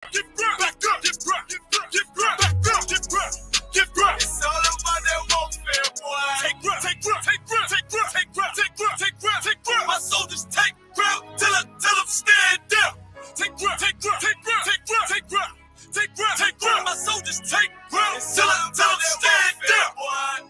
It's all about that warfare, boy. Take grip. My soldiers take grip till I'm stand up. Take grip. My soldiers take grip till I'm stand up, boy.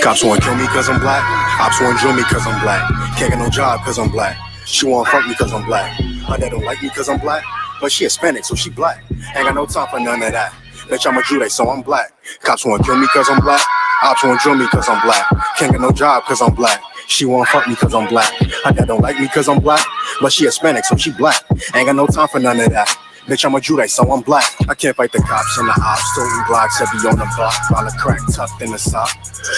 Cops wanna kill me cause I'm black. Ops wanna drill me cause I'm black. Can't get no job cause I'm black. She wanna fuck me cause I'm black. My dad don't like me cause I'm black. But she Hispanic, so she black. Ain't got no time for none of that. Bitch, I'm a Jude, so I'm black. Cops wanna kill me cause I'm black. Ops wanna drill me cause I'm black. Can't get no job cause I'm black. She wanna fuck me cause I'm black. My dad don't like me cause I'm black. But she Hispanic, so she black. Ain't got no time for none of that. Bitch, I'm a Jude, so I'm black. I can't fight the cops and the ops. Toting blocks, heavy on the block. While the crack tucked in the sock.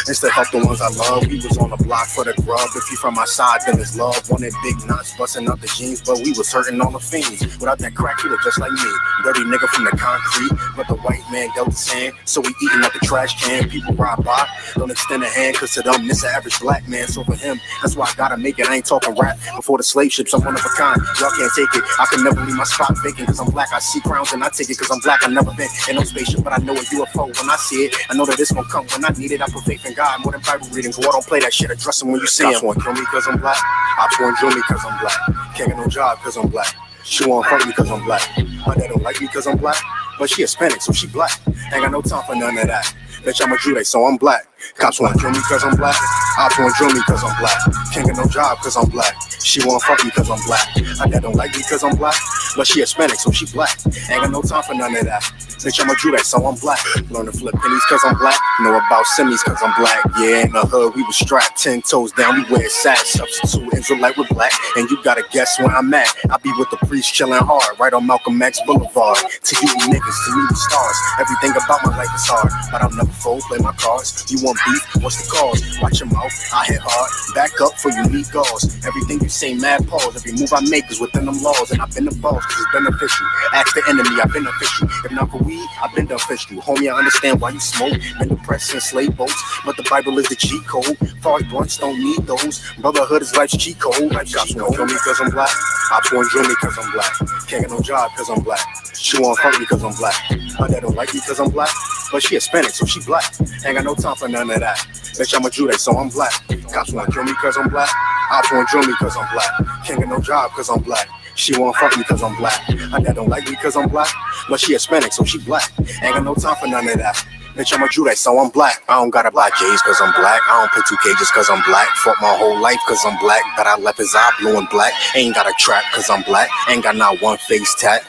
Instead help the ones I love. We was on the block for the grub. If you from my side, then it's love. Wanted big knots, busting up the jeans. But we was hurting all the fiends. Without that crack, he look just like me. Dirty nigga from the concrete. But the white man dealt the sand. So we eating up the trash can. People ride by. Don't extend a hand. Cause to them, this an average black man. So for him, that's why I gotta make it. I ain't talking rap. Before the slave ships, I'm one of a kind. Y'all can't take it. I can never leave my spot vacant. Cause I'm black. I see crowns and I take it cause I'm black. I never been in no spaceship, but I know a UFO when I see it. I know that it's gonna come when I need it. I put faith in God more than Bible reading. So I don't play that shit. Address him when you see him. Cops wanna kill me cause I'm black. Ops wanna drill me cause I'm black. Can't get no job cause I'm black. She wanna fuck me cause I'm black. My dad don't like me cause I'm black. But she Hispanic, so she black. Ain't got no time for none of that. Bitch, I'm a Jude, so I'm black. Cops wanna kill me cause I'm black. Ops wanna drill me cause I'm black. Can't get no job cause I'm black. She wanna fuck me cause I'm black. My dad don't like me cause I'm black. But she Hispanic, so she black. Ain't got no time for none of that. Bitch, I'm a Jude, so I'm black. Learn to flip pennies cause I'm black. Know about semis cause I'm black. Yeah, in the hood, we was strapped 10 toes down. We wear sats. Substitute Israelite with black. And you gotta guess where I'm at. I be with the priest chilling hard. Right on Malcolm X Boulevard. To you niggas, to me the stars. Everything about my life is hard. But I'll never fold, play my cards. You want beef? What's the cause? Watch your mouth, I hit hard. Back up for you need gauze. Everything you say, mad pause. Every move I make is within them laws. And I've been the boss cause it's beneficial. Ask the enemy, I've been official. If not for weed, I've been the official. Homie, I understand why you smoke. Been depressed since slave boats. But the Bible is the cheat code. Far blunts don't need those. Brotherhood is life's cheat code. Cops wanna kill me cause I'm black. Ops wanna drill me cause I'm black. Can't get no job cause I'm black. She wanna fuck me cause I'm black. My dad don't like me cause I'm black. But she Hispanic, so she black. Ain't got no time for none of that. Bitch, I'm a Jude, so I'm black. Cops wanna kill me cause I'm black. Ops wanna drill me cause I'm black. Can't get no job cause I'm black. She wanna fuck me cause I'm black. My dad don't like me cause I'm black. But she Hispanic, so she black. Ain't got no time for none of that. Bitch, I'm a Jude, so I'm black. I don't gotta buy J's cause I'm black. I don't put 2 cages cause I'm black. Fought my whole life cause I'm black. But I left his eye blue and black. Ain't got a trap cause I'm black. Ain't got not one face tat.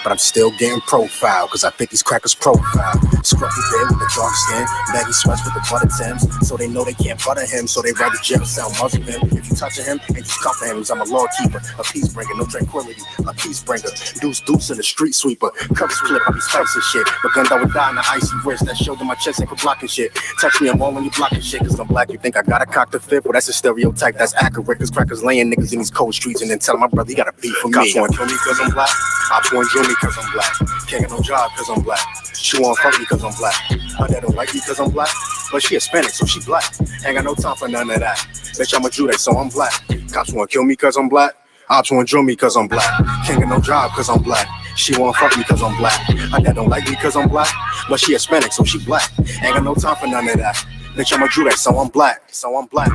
But I'm still getting profile, cause I fit these crackers profile. Scruffy beard with the dark skin, baggy sweats with the butter Timbs. So they know they can't butter him, so they rather jail cell muzzle him. If you touching him, ain't just comfort him, cause I'm a law keeper, a peace bringer, no tranquility, a peace bringer. Deuce in the street sweeper, coverage clip, I be spicing shit. But gunned I would die in the icy wrist, that showed in my chest ain't for blocking shit. Touch me, I'm all on you blocking shit, cause I'm black. You think I gotta cock the fifth? Well, that's a stereotype, that's accurate, cause crackers laying niggas in these cold streets and then telling my brother he got a beef for me. Cops wanna kill me cause I'm black. Ops wanna drill me cause I'm black. Can't get no job cause I'm black. She wanna fuck me cause I'm black. My dad don't like me cause I'm black. But she Hispanic, so she black. Ain't got no time for none of that. Bitch, I'm a Jude, so I'm black. Cops wanna kill me cause I'm black. Ops wanna drill me cause I'm black. Can't get no job cause I'm black. She wanna fuck me cause I'm black. My dad don't like me cause I'm black. But she Hispanic, so she black. Ain't got no time for none of that. Bitch, I'm a Jude, so I'm black. So I'm black.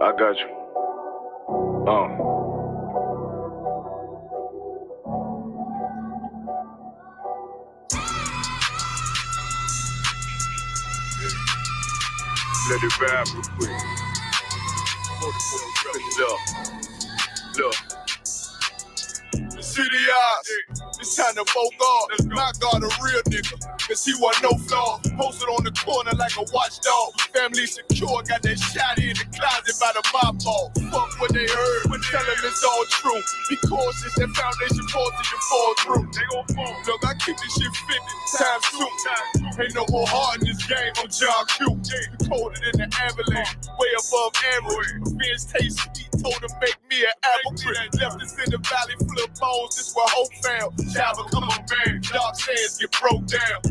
I got you. let it vibe real quick. Look. City eyes, it's time to vote God. My God, a real nigga, cause he wasn't no flaw. Posted on the corner like a watchdog. Family secure, got that shotty in the closet by the mob ball. Fuck what they heard, but tell them it's all true. Be cautious, that foundation falls till you fall through. They gon' fall. Look, I keep this shit 50 times soon. Ain't no more heart in this game, I'm John Q. Colder than the avalanche, way above average. Fans taste sweet, told them make me an apple tree. Left us in the valley full of bones, this where hope found. Child become a man, dark sands get broke down.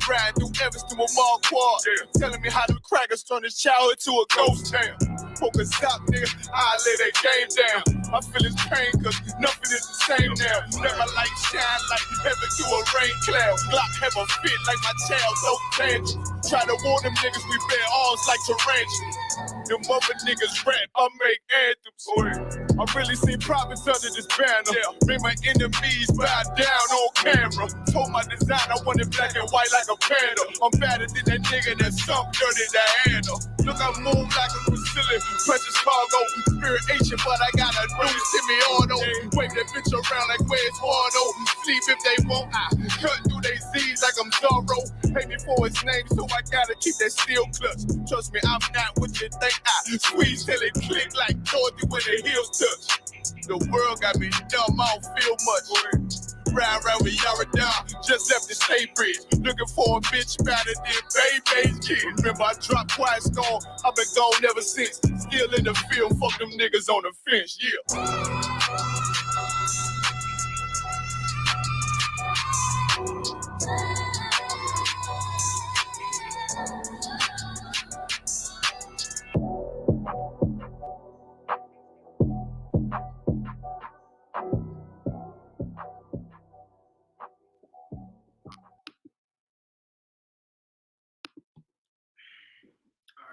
Riding through Evans to a mall quad, telling me how them crackers turn his childhood to a ghost town. Poke a stop, nigga, I lay that game down. I feel his pain, cause nothing is the same now. Let my light shine like heaven through a rain cloud. Glock have a fit like my child, so tangible. Try to warn them niggas, we bear arms like tarantulas. Them other niggas rap, I make anthems. I really seen prophets under this banner. Made my enemies bow down on camera. Told my design I wanted black and white like a panda. I'm better than that nigga that's some dirty to handle. Look, I move like a Brazilian, precious cargo, spirit Asian, but I got a new semi-auto. Wave that bitch around like where's Wardo. Sleep if they won't, I cut through they Z's like I'm Zorro. Pay me for his name, so I gotta keep that steel clutch. Trust me, I'm not what you think. I squeeze till it click like Dorothy when the heels touch. The world got me dumb, I don't feel much. Ride around with Yara down, just left the state bridge. Looking for a bitch better than Baby's kid. Remember I dropped Quiet Storm, I've been gone ever since. Still in the field, fuck them niggas on the fence, yeah.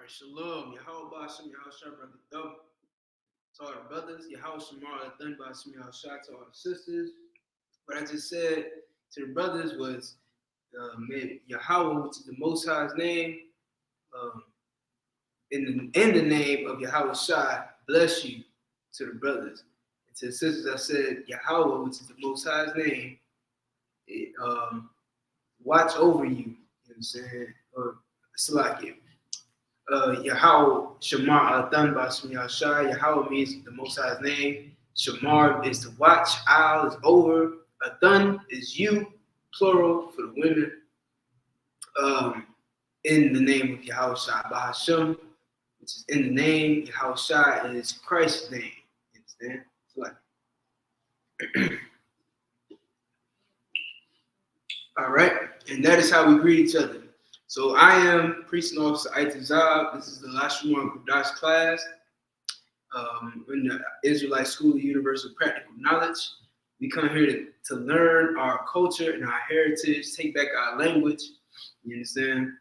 Shalom, Yahweh Bashim, Yahweh brother Thumb. To all the brothers, Yahweh Shamar, Thun Bashim, Yahweh to all the sisters. What I just said to the brothers was, Yahweh, which is the Most High's name, in the name of Yahweh Shai, bless you to the brothers. And to the sisters, I said, Yahweh, which is the Most High's name, watch over you. You know what I'm saying? Or Salakia. Yahweh Shamar Adhan Basmi Yahshai. Yahweh means the Most High's name. Shamar is to watch. Al is over. Adhan is you, plural for the women. In the name of Yahweh Shai Bahasham, which is in the name. Yahweh Shai is Christ's name. You understand? Like, all right, and that is how we greet each other. So I am Priest and Officer Itazab. This is the Lashawan Qadash class in the Israelite School of Universal Practical Knowledge. We come here to learn our culture and our heritage, take back our language. You understand?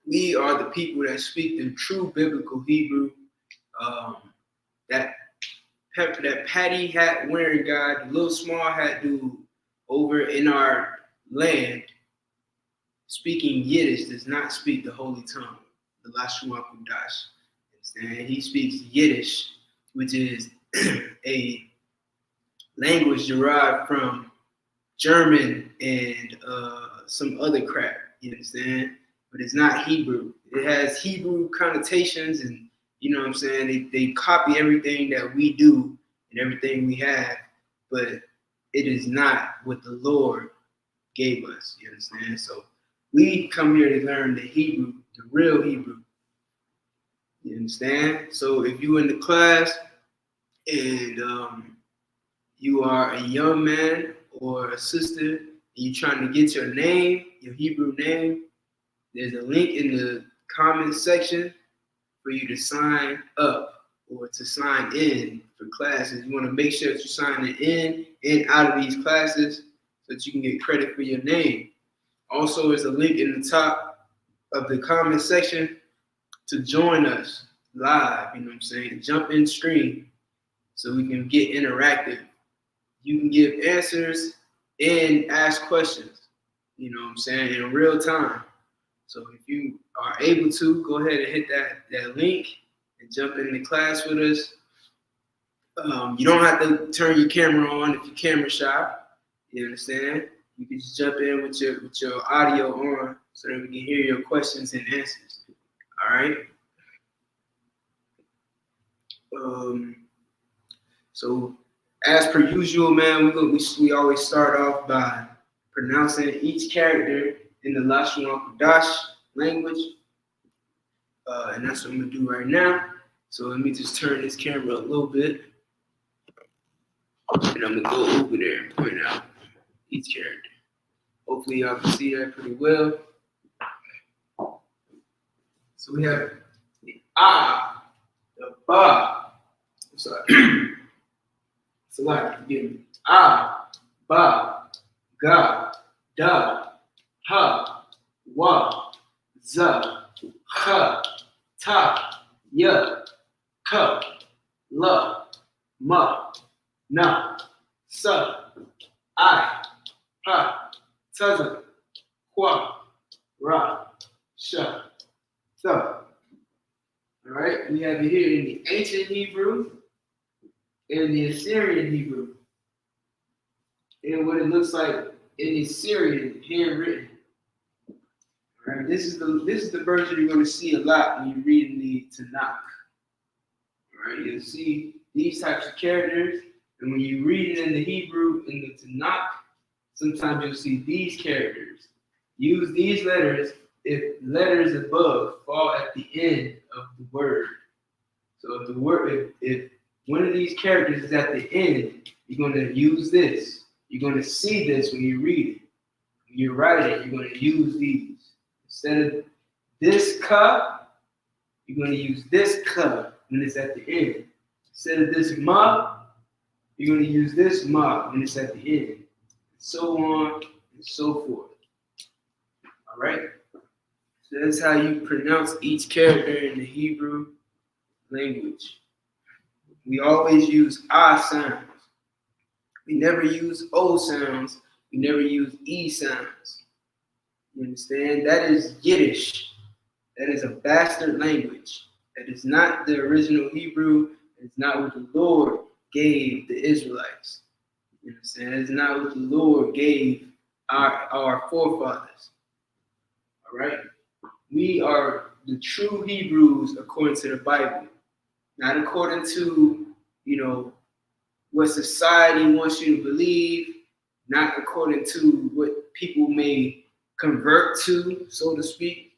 We are the people that speak the true biblical Hebrew. That patty hat wearing guy, the little small hat dude over in our land, speaking Yiddish does not speak the holy tongue, the Lashawan Qadash. Understand? He speaks Yiddish, which is a language derived from German and some other crap. You understand? But it's not Hebrew. It has Hebrew connotations, and you know what I'm saying? They copy everything that we do and everything we have, but it is not what the Lord gave us. You understand? So we come here to learn the Hebrew, the real Hebrew. You understand? So if you in the class and you are a young man or a sister and you're trying to get your name, your Hebrew name, there's a link in the comment section for you to sign up or to sign in for classes. You want to make sure that you're signing in and out of these classes so that you can get credit for your name. Also, there's a link in the top of the comment section to join us live, you know what I'm saying? Jump in stream so we can get interactive. You can give answers and ask questions, you know what I'm saying, in real time. So if you are able to, go ahead and hit that link and jump in the class with us. You don't have to turn your camera on if you're camera shy. You understand? You can just jump in with your audio on so that we can hear your questions and answers. All right. So as per usual, man, we always start off by pronouncing each character in the Lashawan Qadash language, and that's what I'm gonna do right now. So let me just turn this camera a little bit, and I'm gonna go over there and point out each character. Hopefully y'all can see that pretty well. So we have the ah, the ba. I'm sorry. So like, again, ah, ba, ga, da, ha, wa, za, ha, ta, ya, ka, la, ma, na, sa, I, ha, taza, kwa, ra, sha, tha. All right, we have it here in the ancient Hebrew and the Assyrian Hebrew, and what it looks like in the Assyrian handwritten. All right, this is the version you're going to see a lot when you're reading the Tanakh. All right, you'll see these types of characters, and when you read it in the Hebrew in the Tanakh, sometimes you'll see these characters. Use these letters if letters above fall at the end of the word. So if the word, if one of these characters is at the end, you're going to use this. You're going to see this when you read it. When you write it, you're going to use these. Instead of this ka, you're going to use this ka when it's at the end. Instead of this ma, you're going to use this ma when it's at the end. And so on and so forth. All right? So that's how you pronounce each character in the Hebrew language. We always use ah sounds. We never use o sounds. We never use e sounds. You understand? That is Yiddish. That is a bastard language. That is not the original Hebrew. It's not what the Lord gave the Israelites. You understand? It's not what the Lord gave our forefathers. All right? We are the true Hebrews according to the Bible. Not according to, what society wants you to believe, not according to what people may convert to, so to speak.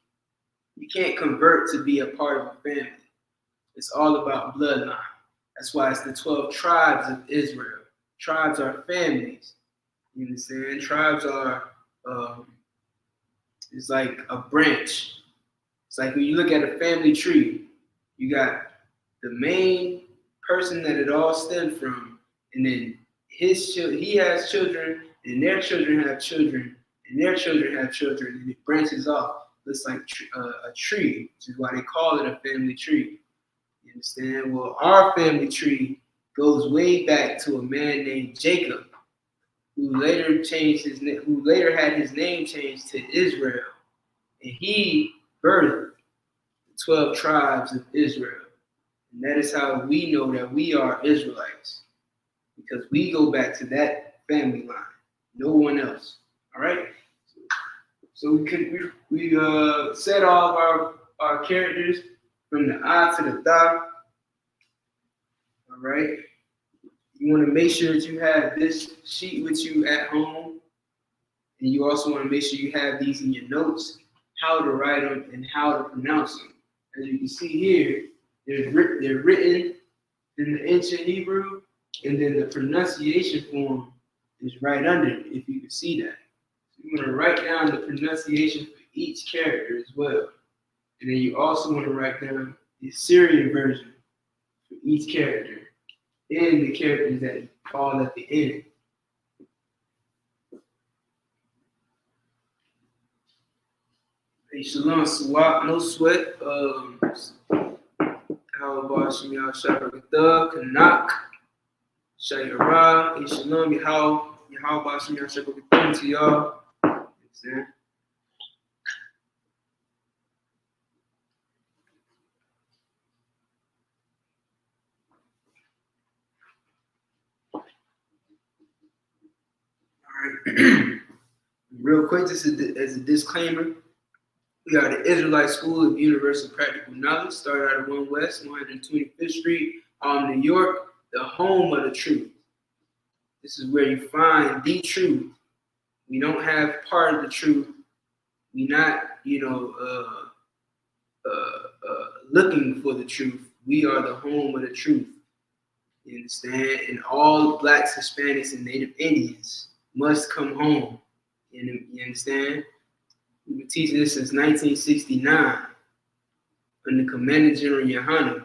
You can't convert to be a part of a family. It's all about bloodline. That's why it's the 12 tribes of Israel. Tribes are families. You understand? Tribes are, it's like a branch. It's like when you look at a family tree, you got the main person that it all stemmed from, and then he has children, and their children have children, and their children have children, and it branches off. It's like a tree, which is why they call it a family tree. You understand? Well, our family tree goes way back to a man named Jacob, who later had his name changed to Israel, and he birthed the 12 tribes of Israel. And that is how we know that we are Israelites, because we go back to that family line, no one else. All right. So we set all of our characters from the I to the Da. All right. You want to make sure that you have this sheet with you at home, and you also want to make sure you have these in your notes, how to write them and how to pronounce them. As you can see here, they're written in the ancient Hebrew, and then the pronunciation form is right under it, if you can see that. So you want to write down the pronunciation for each character as well. And then you also want to write down the Assyrian version for each character and the characters that fall at the end. Hey, shalom, swap, no sweat. How about Shemiyah Shabbat Kanak, Shayara, hey, shalom, how about Shemiyah Shabbat to y'all? Real quick, just as a disclaimer, we are the Israelite School of Universal Practical Knowledge, started out of 1 West, 125th Street, New York, the home of the truth. This is where you find the truth. We don't have part of the truth. We're not, looking for the truth. We are the home of the truth. You understand? And all Blacks, Hispanics, and Native Indians must come home. You understand? We've been teaching this since 1969 under Commander General Yohanan.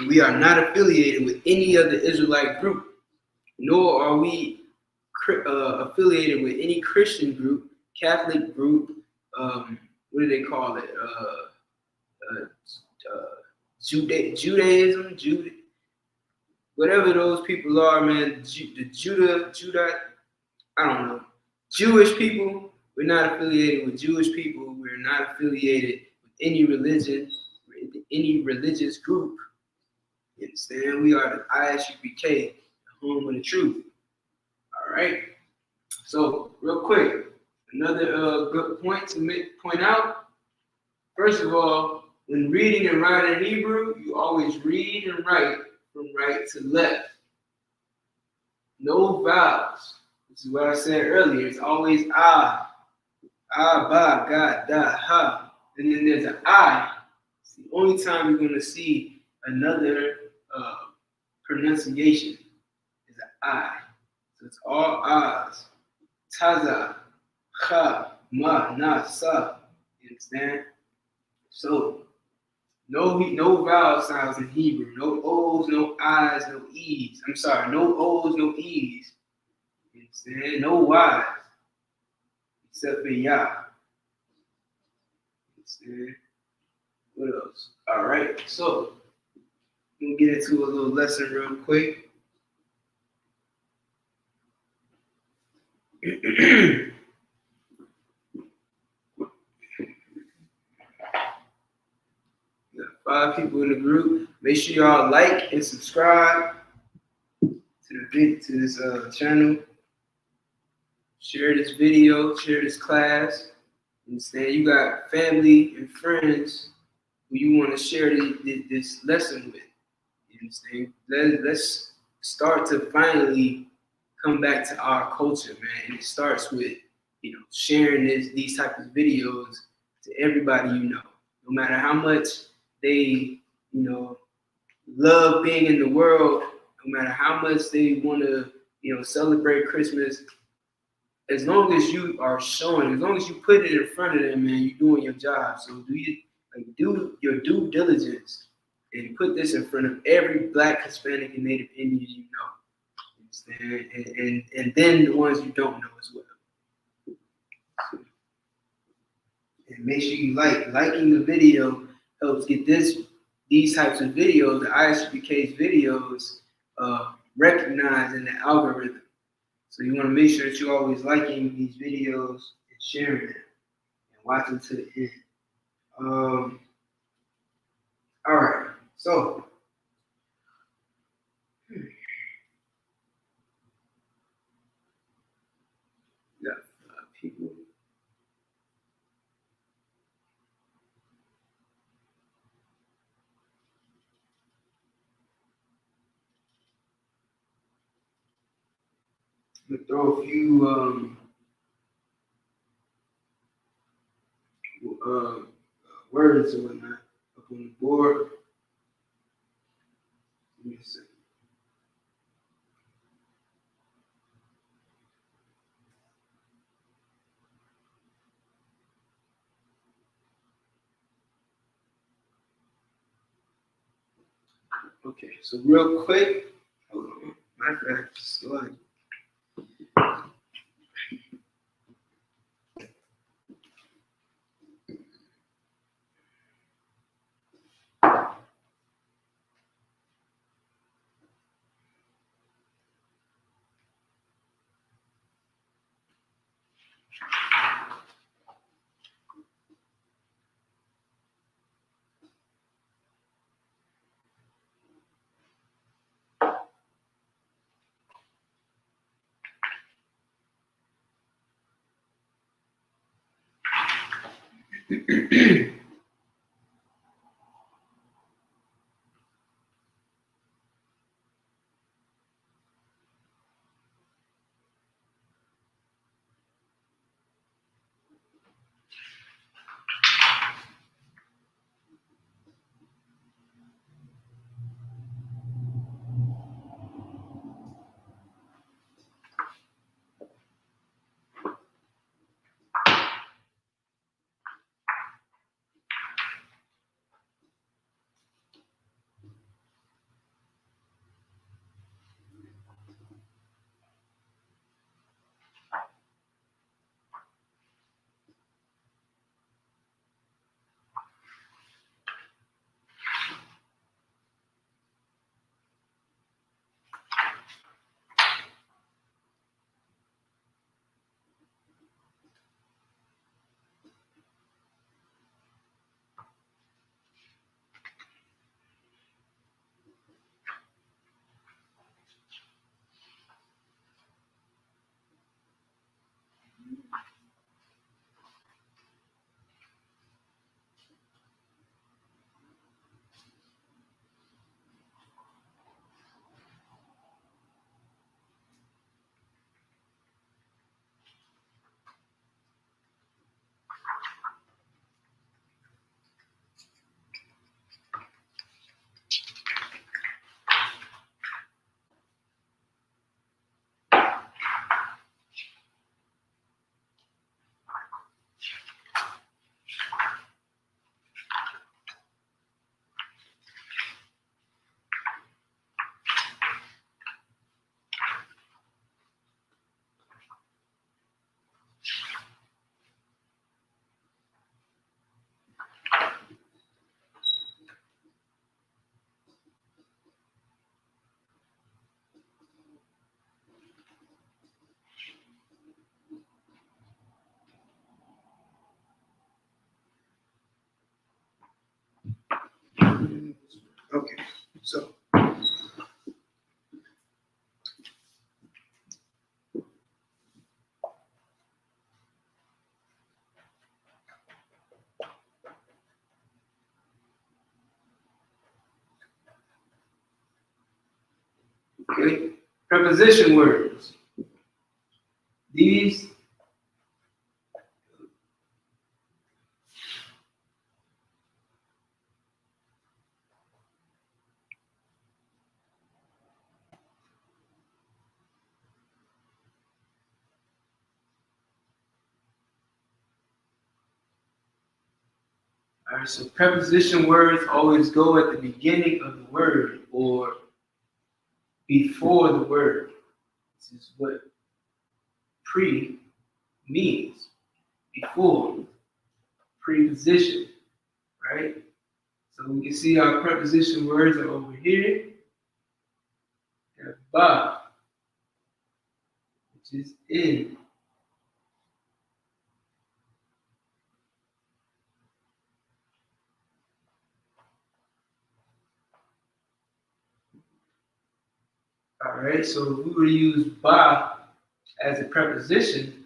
We are not affiliated with any other Israelite group, nor are we affiliated with any Christian group, Catholic group, what do they call it? Judaism, whatever those people are, man. Judah, I don't know. Jewish people, we're not affiliated with Jewish people. We're not affiliated with any religion, any religious group. You understand? We are the ISUPK, the home of the truth. All right. So, real quick, another good point to point out. First of all, when reading and writing Hebrew, you always read and write from right to left. No vowels. This is what I said earlier. It's always ba, ga, da, ha. And then there's an I. It's the only time you're going to see another pronunciation is an I. So it's all A's. Taza, cha, ma, na, sa. You understand? So no vowel sounds in Hebrew. No O's, no I's, no E's. I'm sorry, no O's, no E's. You understand? No Y's. Except for Yah. You understand? What else? All right, so we'll get into a little lesson real quick. Got 5 people in the group. Make sure y'all like and subscribe to this channel. Share this video. Share this class. Understand? You got family and friends who you want to share this lesson with. You understand? Let's start to finally come back to our culture, man. And it starts with sharing these types of videos to everybody you know, no matter how much they love being in the world, no matter how much they want to celebrate Christmas. As long as you are showing, as long as you put it in front of them, man, you're doing your job. So do your due diligence and put this in front of every Black, Hispanic, and Native Indian you know. Understand? And then the ones you don't know as well. And make sure you liking the video helps get these types of videos, the ISUPK's videos, recognized in the algorithm. So you want to make sure that you're always liking these videos and sharing them and watching to the end. All right, so got people. I'm gonna throw a few words and whatnot up on the board. Give me a second. Okay, so real quick, hold on, my bad, slide. Okay, so okay, preposition words. These all right, so preposition words always go at the beginning of the word or before the word. This is what pre means. Before, preposition, right? So we can see our preposition words are over here. We have ba, which is in. All right, so if we were to use ba as a preposition,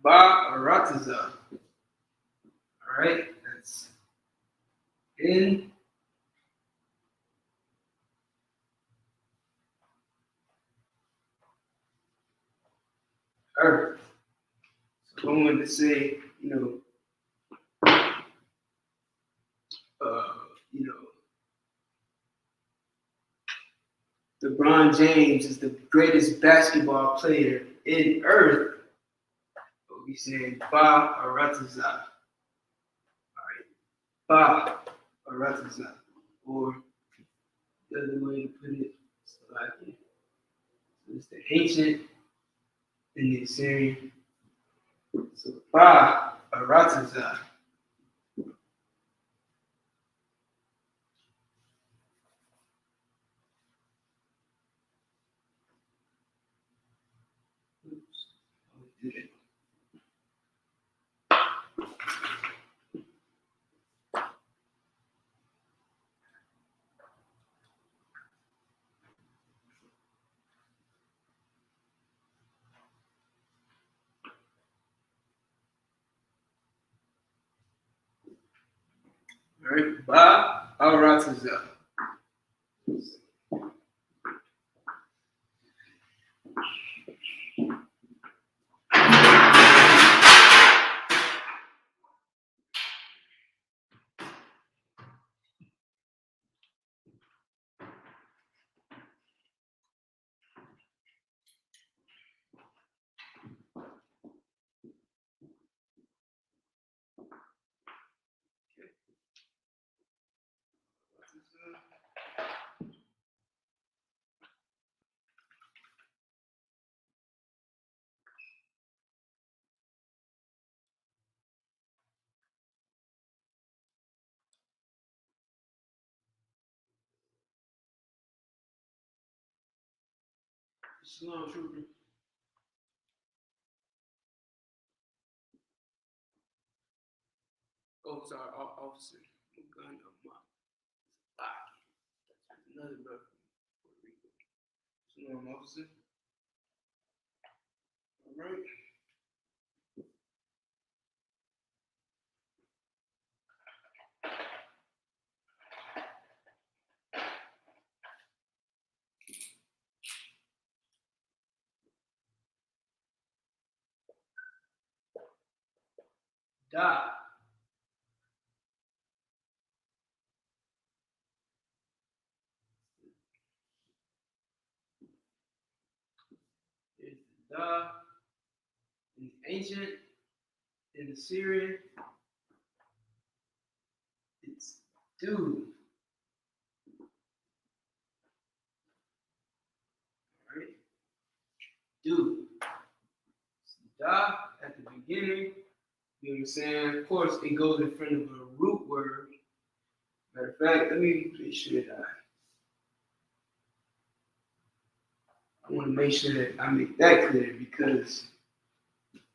ba aratiza. All right, that's in earth. So I'm going to say, you know, LeBron James is the greatest basketball player in earth. But we say ba aratiza. All right, ba aratiza. Or the other way to put it, so it's the ancient and the Assyrian. So ba aratiza. Oops. All right, Ba Aratiza. Shalom, trooper. Oh, sorry, officer. Gun of my That's another brother from Puerto Rico. Shalom, officer. All right. Da. Is Da. In the ancient, in the Syrian, it's do. All right. Do. Da at the beginning. You know what I'm saying? Of course, it goes in front of a root word. Matter of fact, let me make sure that I want to make sure that I make that clear, because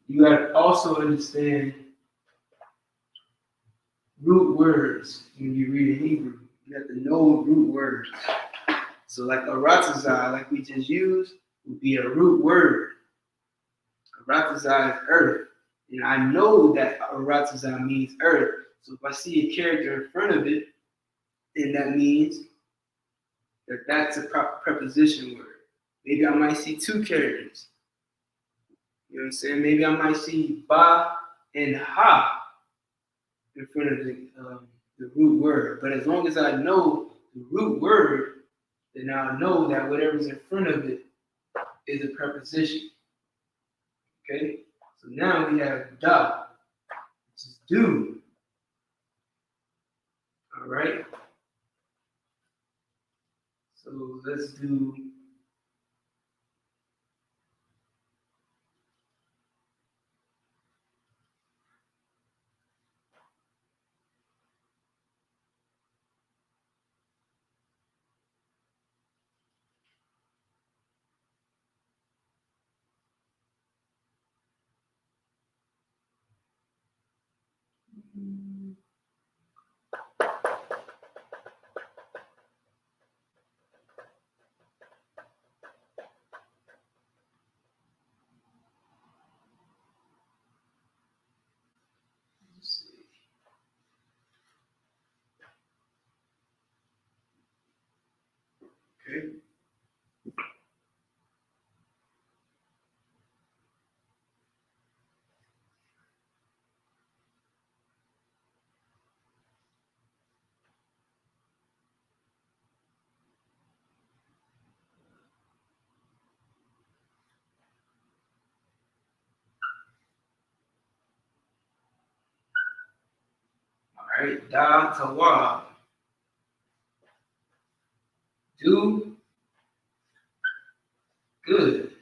you got to also understand root words when you read in Hebrew. You have to know root words. So like aratazah, like we just used, would be a root word. Aratazah is earth. And I know that aratazah means earth. So if I see a character in front of it, then that means that that's a preposition word. Maybe I might see two characters. You know what I'm saying? Maybe I might see ba and ha in front of the root word. But as long as I know the root word, then I'll know that whatever's in front of it is a preposition. Okay? So now we have da, which is do. All right? So let's do okay. All right, da tawa. Do good.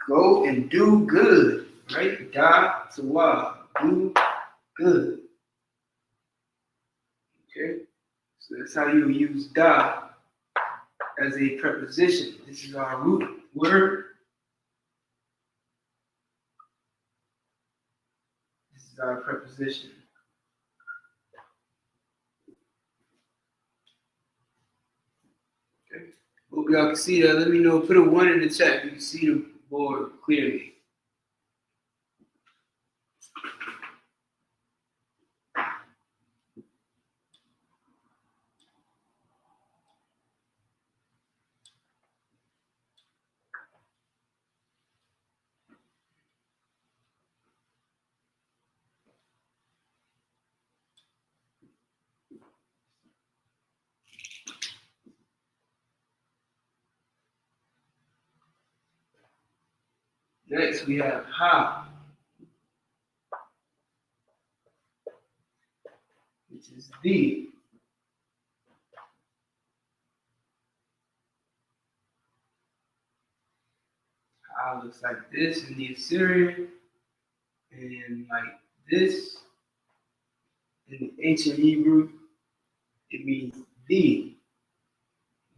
Go and do good. Right? Da tawa. Do good. Okay? So that's how you use da as a preposition. This is our root word. This is our preposition. Okay. Hope y'all can see that. Let me know. Put a 1 in the chat if you can see the board clearly. Next, we have ha, which is the. Ha looks like this in the Assyrian, and like this in the ancient Hebrew. It means the.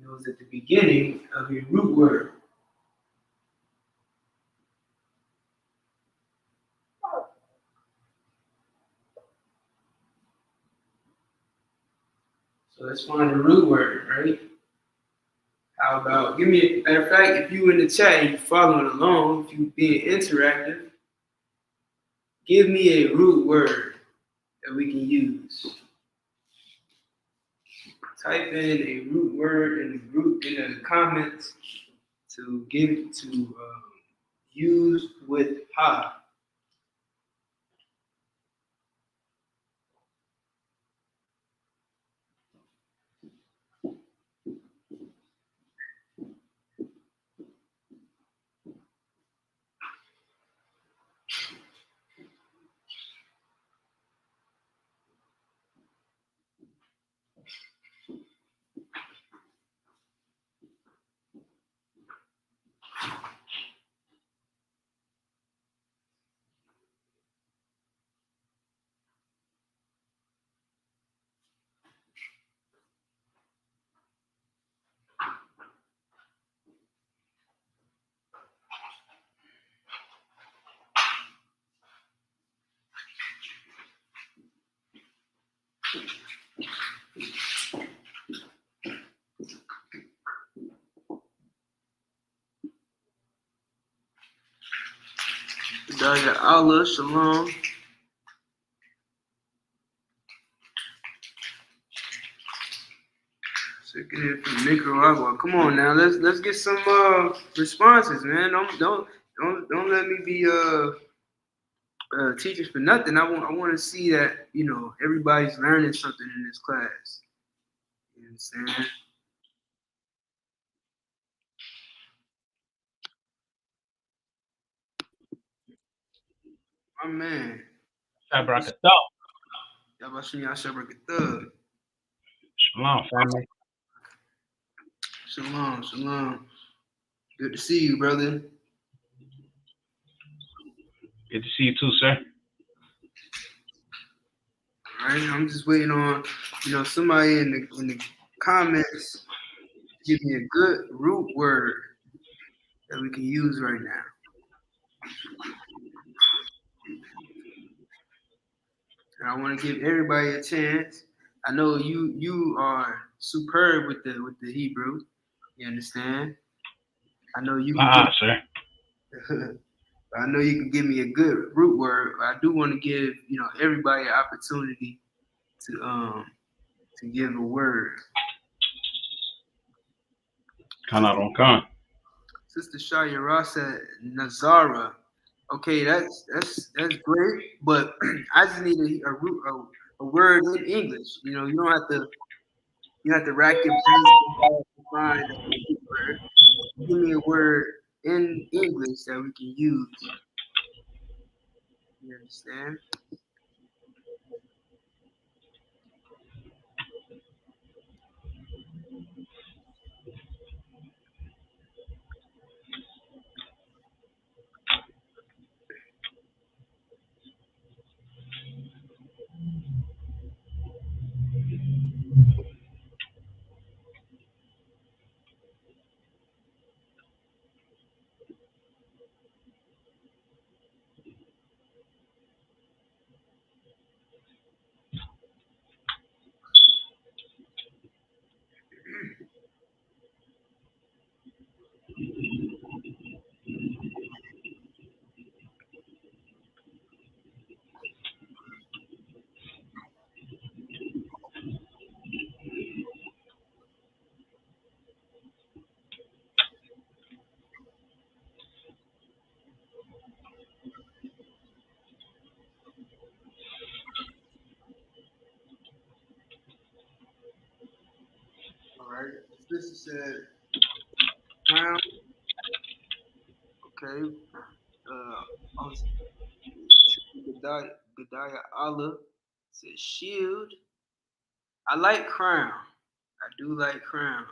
It was at the beginning of a root word. So let's find the root word, right? How about, give me, matter of fact, if you in the chat and you following along, if you being interactive, give me a root word that we can use. Type in a root word in the group, in the comments to give to use with ha. Daya Allah, shalom. Second in from Nicaragua. Come on now, let's get some responses, man. Don't let me be teachers for nothing. I want to see that everybody's learning something in this class. You know what I'm saying? My man. Shabrakatah. Shalom, family. Shalom, shalom. Good to see you, brother. Good to see you too, sir. All right, I'm just waiting on somebody in the comments give me a good root word that we can use right now. And I want to give everybody a chance. I know you are superb with the Hebrew. You understand? I know you can sir. I know you can give me a good root word. But I do want to give everybody an opportunity to give a word. Khan. Sister Shayara said Nazara. Okay, that's great, but I just need a word in English. You don't have to rack your brain to find a word. Give me a word in English that we can use. You understand? All right. Sister said crown. Okay. Psalms. Gadiah Allah says shield. I like crown. I do like crown.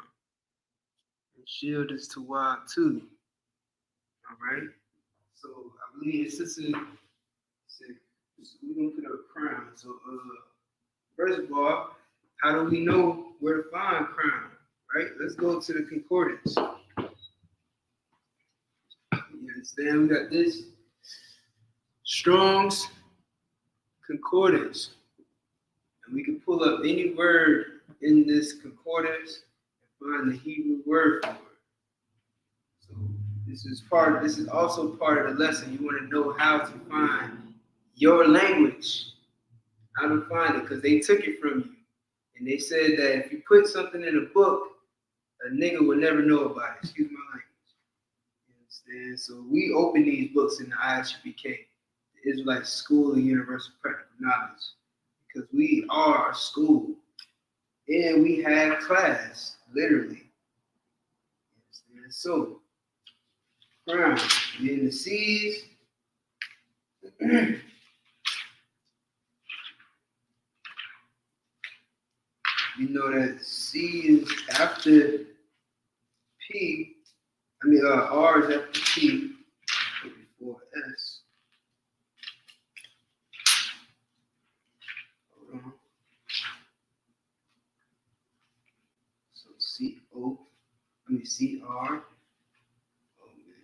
And shield is to wild too. All right. So I believe it's just we're gonna put up crown. So first of all, how do we know where to find crown? Right? Let's go to the concordance. You understand? We got this Strong's concordance. And we can pull up any word in this concordance and find the Hebrew word for it. So this is also part of the lesson. You want to know how to find your language, how to find it, because they took it from you. And they said that if you put something in a book, a nigga would never know about it. Excuse my language. You understand? So we open these books in the ISUPK, the Israelite School of Universal Practical Knowledge, because we are a school and we have class, literally. You understand? So, crown, we in the C's. You know that C is after P. R is after P before S. Hold on. So CR. Oh man.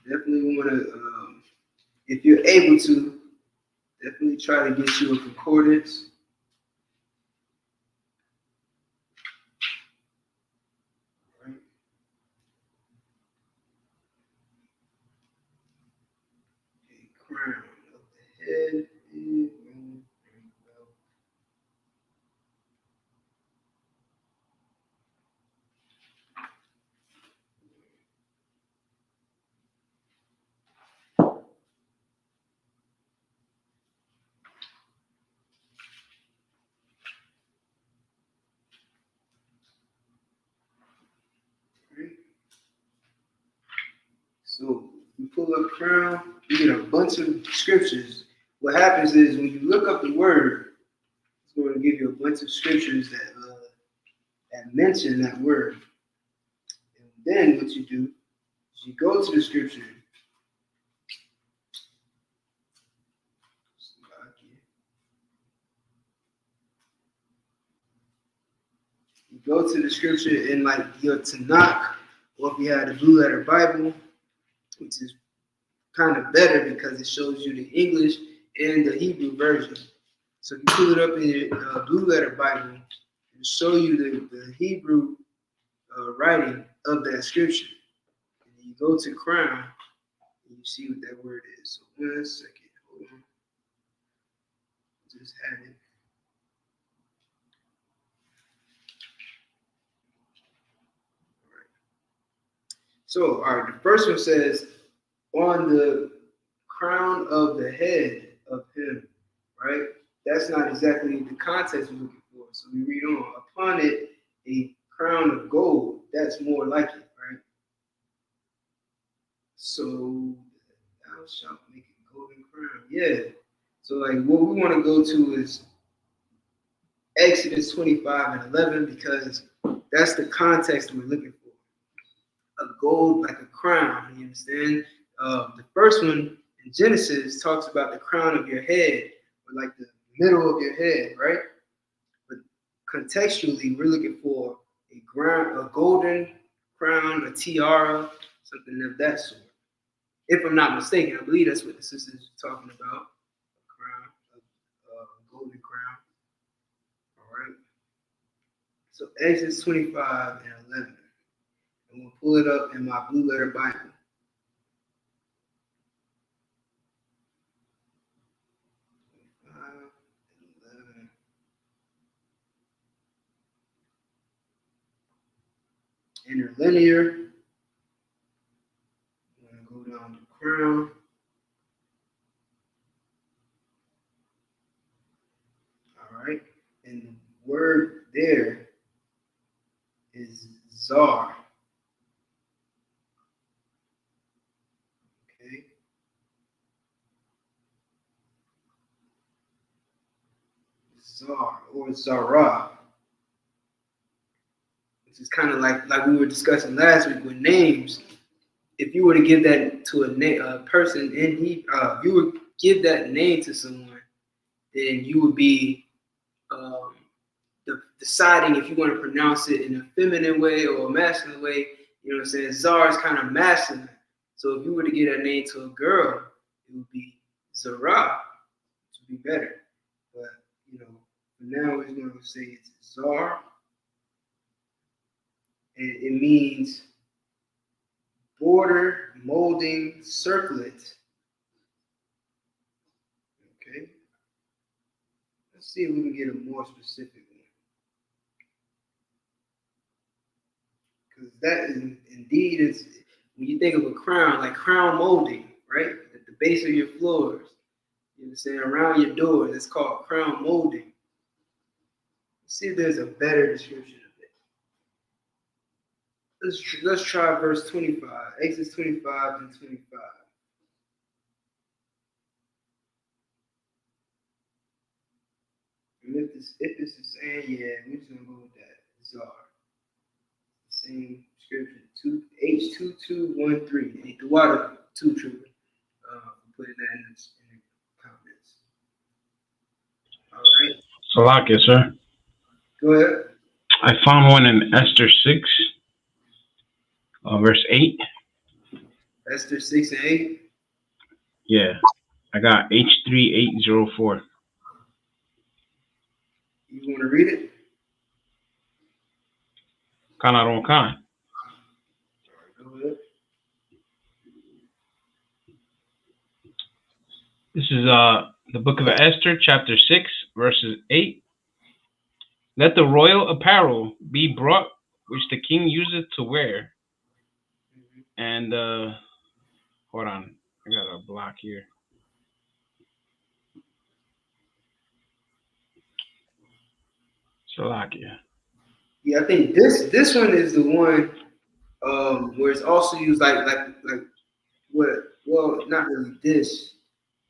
Definitely want to, if you're able to, definitely try to get you a concordance. All right. Okay, crown of the head. So you pull up crown, you get a bunch of scriptures. What happens is when you look up the word, it's going to give you a bunch of scriptures that mention that word. And then what you do is you go to the scripture. You go to the scripture in like your Tanakh, or if you had a blue letter Bible, which is kind of better because it shows you the English and the Hebrew version. So if you pull it up in your blue letter Bible, it'll show you the Hebrew writing of that scripture. And then you go to crown, and you see what that word is. So 1 second, hold on. Just had it. All right. So, all right, the first one says, on the crown of the head of him, right? That's not exactly the context we're looking for. So we read on. Upon it, a crown of gold. That's more like it, right? So thou shalt make a golden crown. Yeah. So like what we want to go to is Exodus 25 and 11 because that's the context we're looking for. A gold like a crown. You understand? The first one in Genesis talks about the crown of your head, or like the middle of your head, right? But contextually, we're looking for a golden crown, a tiara, something of that sort. If I'm not mistaken, I believe that's what the sister is talking about. A crown, a golden crown. All right. So Exodus 25 and 11. And we'll pull it up in my blue letter Bible. Interlinear. I'm going to go down to crown. All right. And the word Zar. Okay. Zar or Zara. Which is kind of like we were discussing last week with names. If you were to give that to a person in you would give that name to someone, then you would be deciding if you want to pronounce it in a feminine way or a masculine way. You know what I'm saying? Zar is kind of masculine. So if you were to give that name to a girl, it would be Zara, which would be better. But, you know, for now we're going to say it's Zar. And it means border, molding, circlet. Okay. Let's see if we can get a more specific one. Because that is indeed is when you think of a crown, like crown molding, right? At the base of your floors, you know what I'm saying, around your doors, it's called crown molding. Let's see if there's a better description of it. Let's try verse 25, Exodus 25 and 25. And if this is saying, yeah, we're just gonna go with that. Zar. Same description. H2213. The water 2 trooper. Putting that in the comments. All right. Salakia, sir. Go ahead. I found one in Esther 6, verse 8. Esther 6 and 8. Yeah. I got H3804. You want to read it? Khan. Go ahead. This is the book of Esther, chapter 6, verses 8. Let the royal apparel be brought which the king useth to wear. And hold on, I got a block here. Salakia. Yeah, I think this one is the one where it's also used like what? Well, not really this.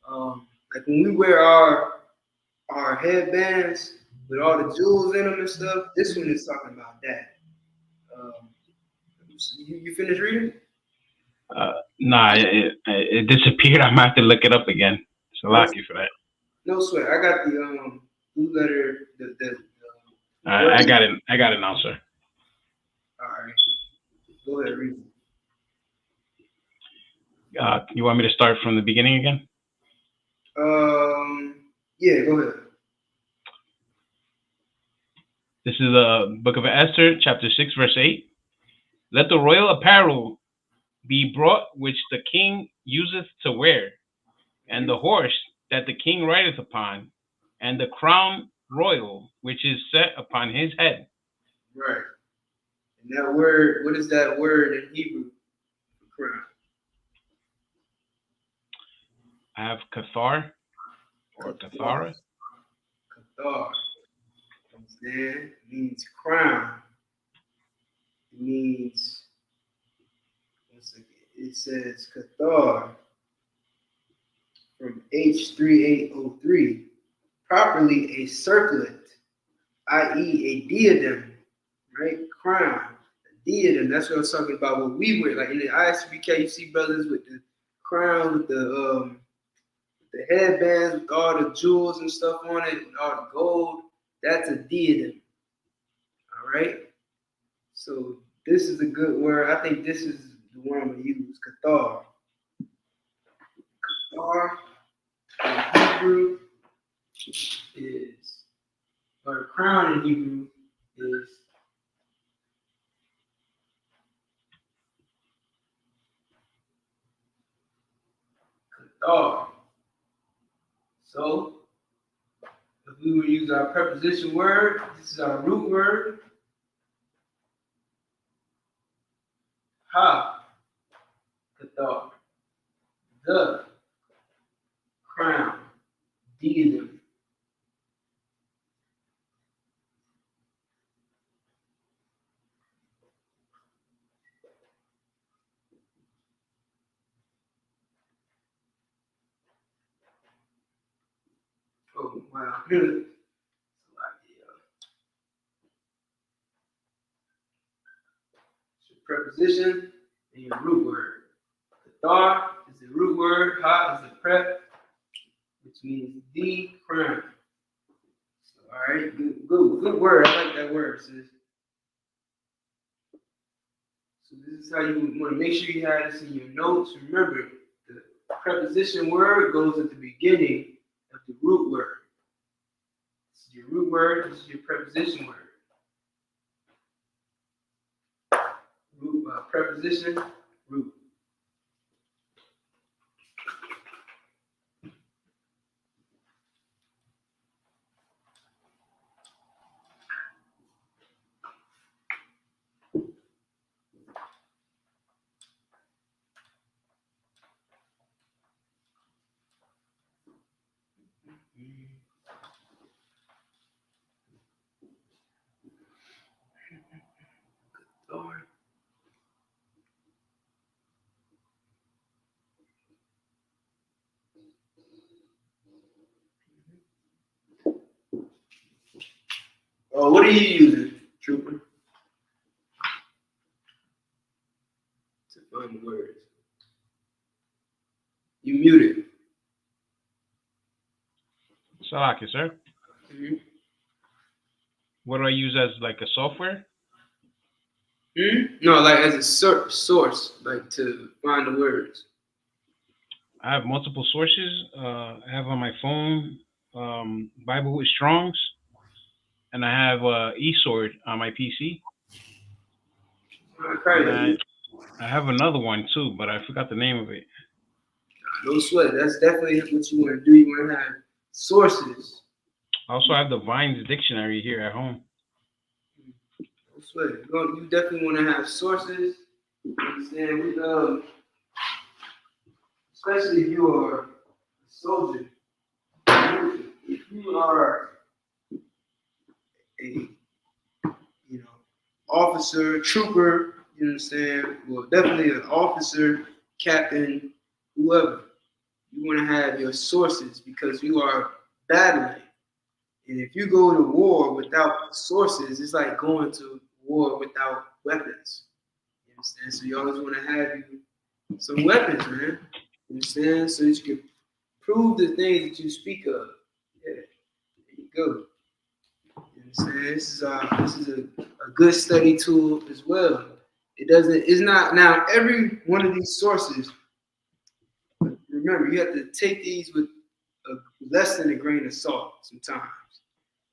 Like when we wear our headbands with all the jewels in them and stuff. This one is talking about that. You finished reading? Nah, it disappeared. I'm gonna have to look it up again. Salakia for that. No sweat. I got the blue letter. I got it. I got it now, sir. All right. Go ahead, read. You want me to start from the beginning again? Yeah, go ahead. This is the book of Esther, chapter 6, verse 8. Let the royal apparel be brought which the king useth to wear, and the horse that the king rideth upon, and the crown royal which is set upon his head. Right. And that word, what is that word in Hebrew for crown? I have kathar or kathara. Kathar. Understand? It means crown. It means, once again, it says kathar from H3803. Properly a circlet, i.e. a diadem, right? Crown, a diadem. That's what I was talking about. What we wear, like in the ISUPK, you see brothers with the crown, with the headbands, with all the jewels and stuff on it, with all the gold. That's a diadem. All right. So this is a good word. I think this is the one I'm gonna use. Kathar. Kathar in Hebrew is, or crown in Hebrew is kathar. So if we would use our preposition word, this is our root word. Ha, kathar. The crown, diadem. Wow. Preposition and your root word. Qadar is the root word, ha is the prep, which means the crown. So, all right, good word. I like that word, sis. So this is how you want to make sure you have this in your notes. Remember, the preposition word goes at the beginning of the root word. This is your root word. This is your preposition word. Preposition, root. Lord. Oh, what are you using, Trooper? To find the words. You muted. Salaki, sir. Mm-hmm. What do I use as like a software? No, like as a source, like to find the words. I have multiple sources. I have on my phone Bible with Strongs, and I have eSword on my PC. Okay. I have another one too, but I forgot the name of it. No sweat. That's definitely what you want to do. You want to have sources. I also have the Vines dictionary here at home. No sweat. You definitely want to have sources. You understand? Especially if you are a soldier. If you are a officer, trooper, you understand? Well, definitely an officer, captain, whoever. You want to have your sources because you are battling. And if you go to war without sources, it's like going to war without weapons. You understand? So you always want to have some weapons, man. You understand? So that you can prove the things that you speak of. Yeah, there you go. You understand? This is a good study tool as well. It's not, now every one of these sources, remember, you have to take these with less than a grain of salt sometimes.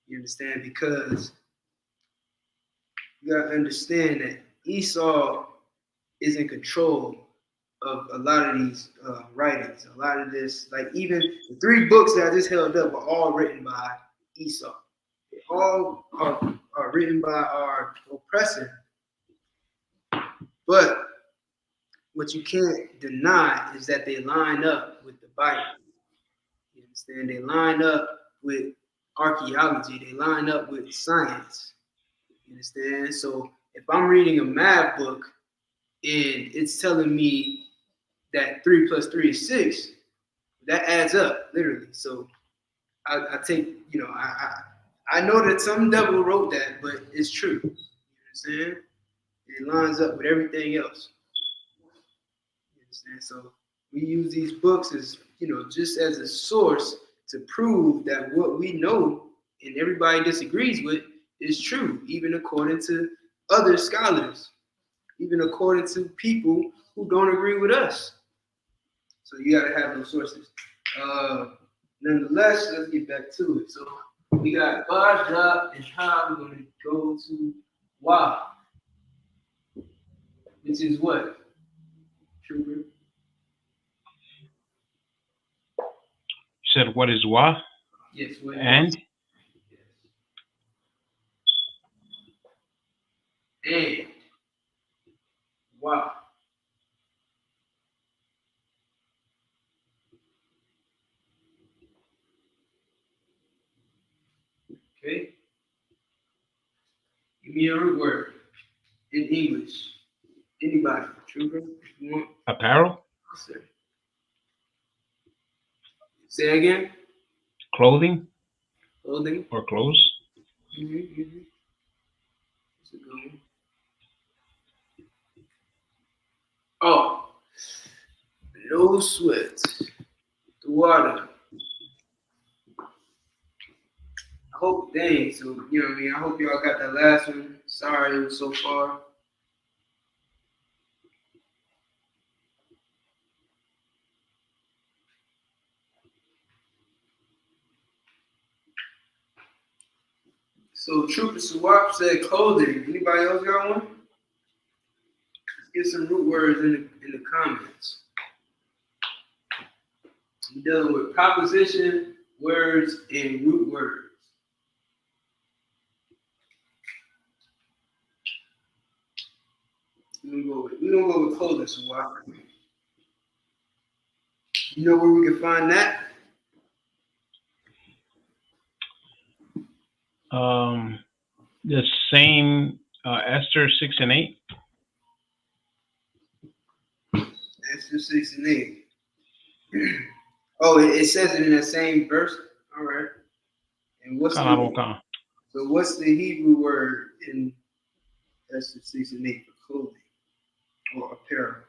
You understand? Because you got to understand that Esau is in control of a lot of these writings. A lot of this, like even the 3 books that I just held up are all written by Esau. They all are written by our oppressor. But what you can't deny is that they line up with the Bible. You understand? They line up with archaeology. They line up with science. You understand? So if I'm reading a math book and it's telling me that 3 + 3 is 6, that adds up literally. So I take, I know that some devil wrote that, but it's true. You understand? It lines up with everything else. You understand? So we use these books as, just as a source to prove that what we know and everybody disagrees with is true, even according to other scholars, even according to people who don't agree with us. So you got to have those sources. Nonetheless, let's get back to it. So we got bar, job, and how we're going to go to wow, which is what? Trooper? You said what is wa? Yes. What And? Yes. And wow. Okay. Give me a root word in English. Anybody? Trooper? If you want. Apparel? Yes, sir. Say again. Clothing? Clothing. or clothes. Mm-hmm. That's a good one. Oh, no sweat. The water. I hope, dang, so, you know what I mean? I hope y'all got that last one. Sorry it was so far. So Trooper Swap said clothing. Anybody else got one? Let's get some root words in the comments. We're dealing with proposition words and root words. We're gonna go with clothing swap. You know where we can find that? The same Esther 6 and 8. That's just 6 and 8. Oh, it says it in that same verse. All right. And what's the Hebrew word in Esther 6 and 8 for clothing or apparel?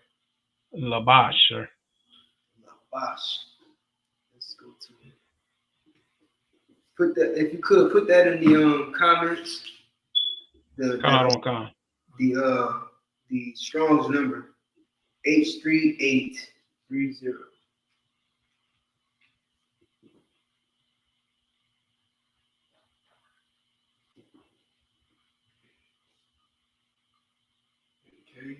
Labash, sir. Labash. Let's go to it. Put that, if you could, put that in the comments. The Strong's number H3830. Okay.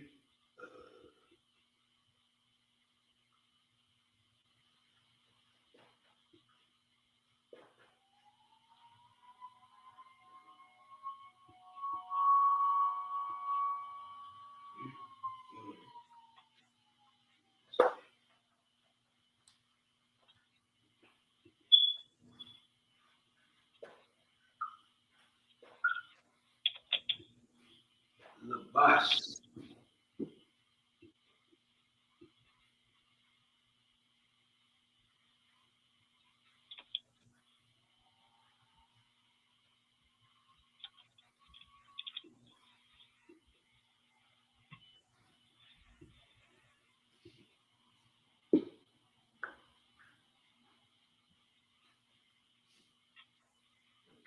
Labash.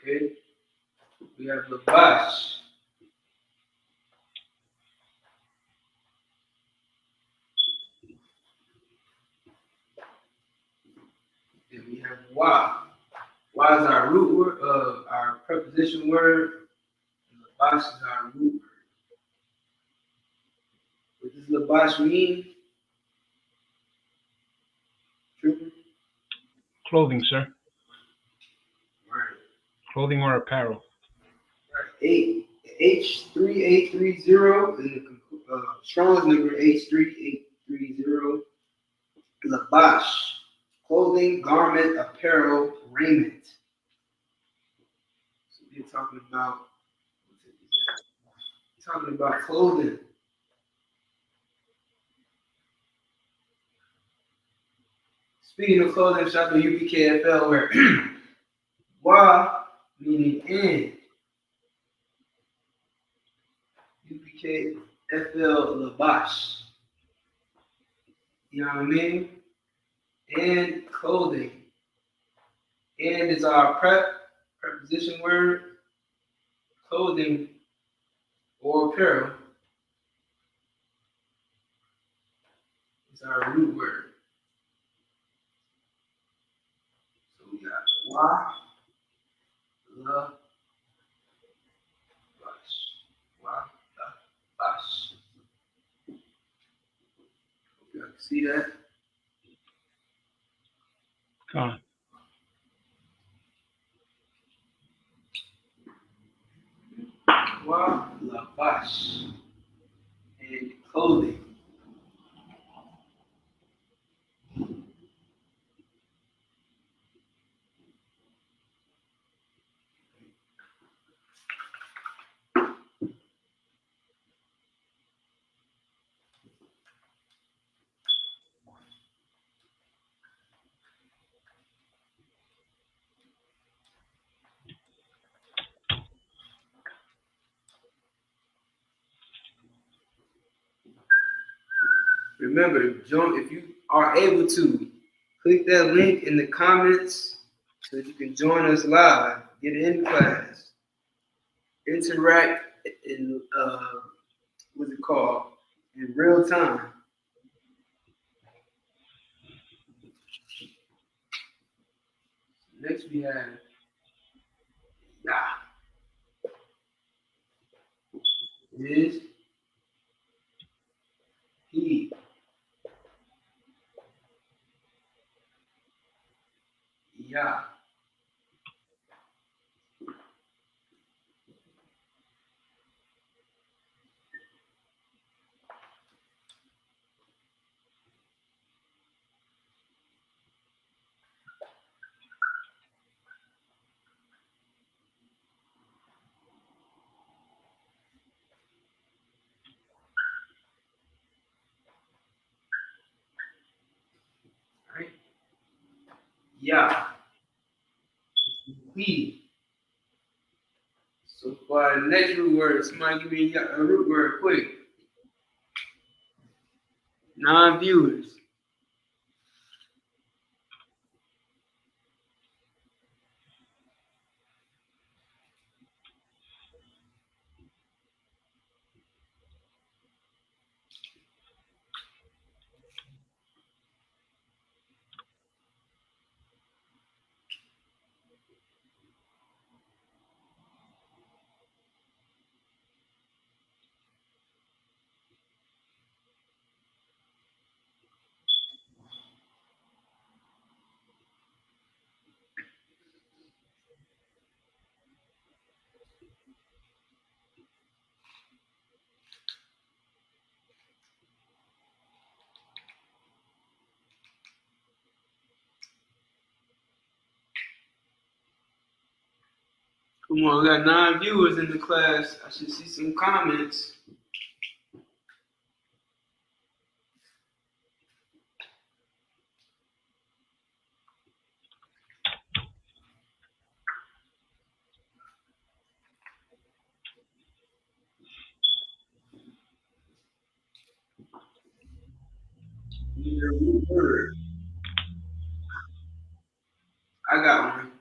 Okay. We have Labash. Then we have Wa. Wa is our root word, our preposition word. And Labash is our root word. What does Labash mean? True. Clothing, sir. Right. Clothing or apparel. Right. H3830 and the Strong's number H3830. Labash. Clothing, garment, apparel, raiment. So we're talking about clothing. Speaking of clothing, shop at UPKFL where wa meaning in. UPKFL Labash. You know what I mean? And clothing. And is our preposition word. Clothing or apparel is our root word. So we got wa, la, bash. Wa, la, bash. Hope y'all can see that. Come on. Wa, la, bash. And clothing. remember, join if you are able to. Click that link in the comments so that you can join us live. Get in class. Interact in what's it called? In real time. Next we have is he. Yeah. Right? Yeah. He. So for the next root word, somebody give me a root word quick. Non-viewers. Come on, we got 9 viewers in the class. I should see some comments. Need a root word. I got one.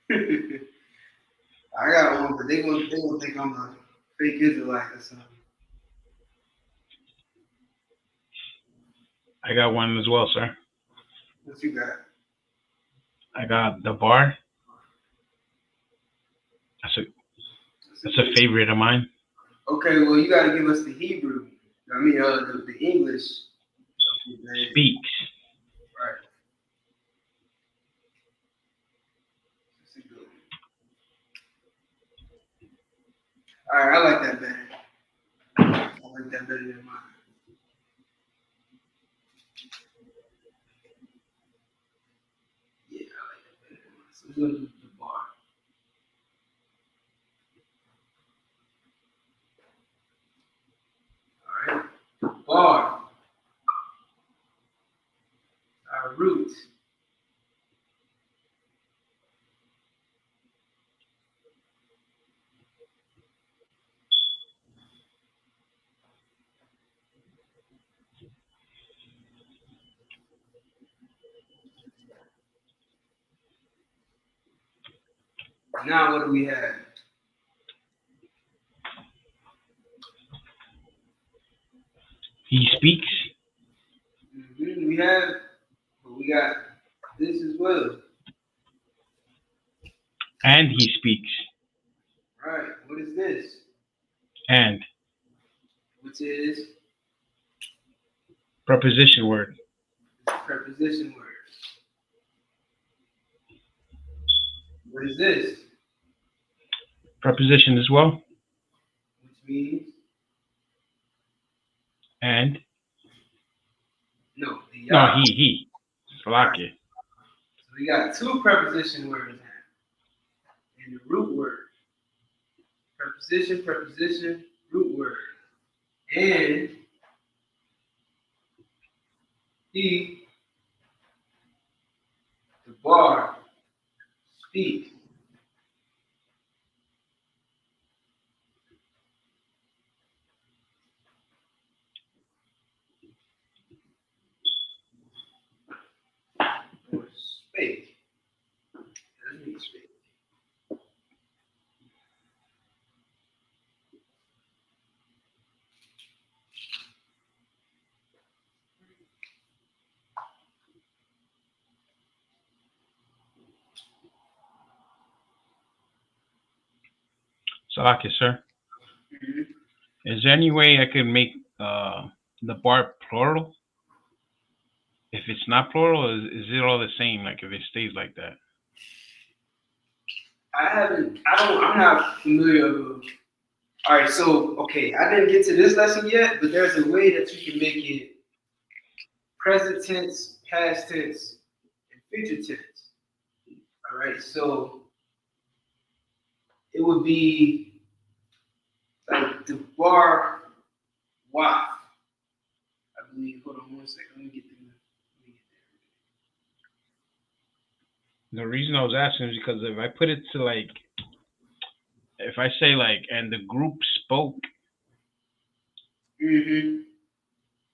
I got one, but they gonna think I'm a fake Israelite or something. I got one as well, sir. What you got? I got the bar. That's a favorite of mine. Okay, well you gotta give us the Hebrew. I mean the English. Speaks. Right. That's a good one. All right, I like that better. I like that better than mine. Yeah, I like that better than mine. So we're gonna do the bar. All right. Bar. Our root. Now what do we have? He speaks. We have, but we got this as well. And he speaks. All right. What is this? And Which is Preposition word. It's a preposition word. What is this? Preposition as well. Which means And no. The no, y'all. he. Salakia. So we got two preposition words now. And the root word. Preposition, root word. And he, the bar, speak. Or spake. That means spake. Salakia, sir. Mm-hmm. Is there any way I could make the bar plural? If it's not plural, is it all the same? Like if it stays like that? I'm not familiar with. All right, so, okay, I didn't get to this lesson yet, but there's a way that you can make it present tense, past tense, and future tense. All right, so it would be like the bar waf. I believe. Hold on one second. Let me get there. The reason I was asking is because if I put it to like, if I say like, and the group spoke, Mm-hmm.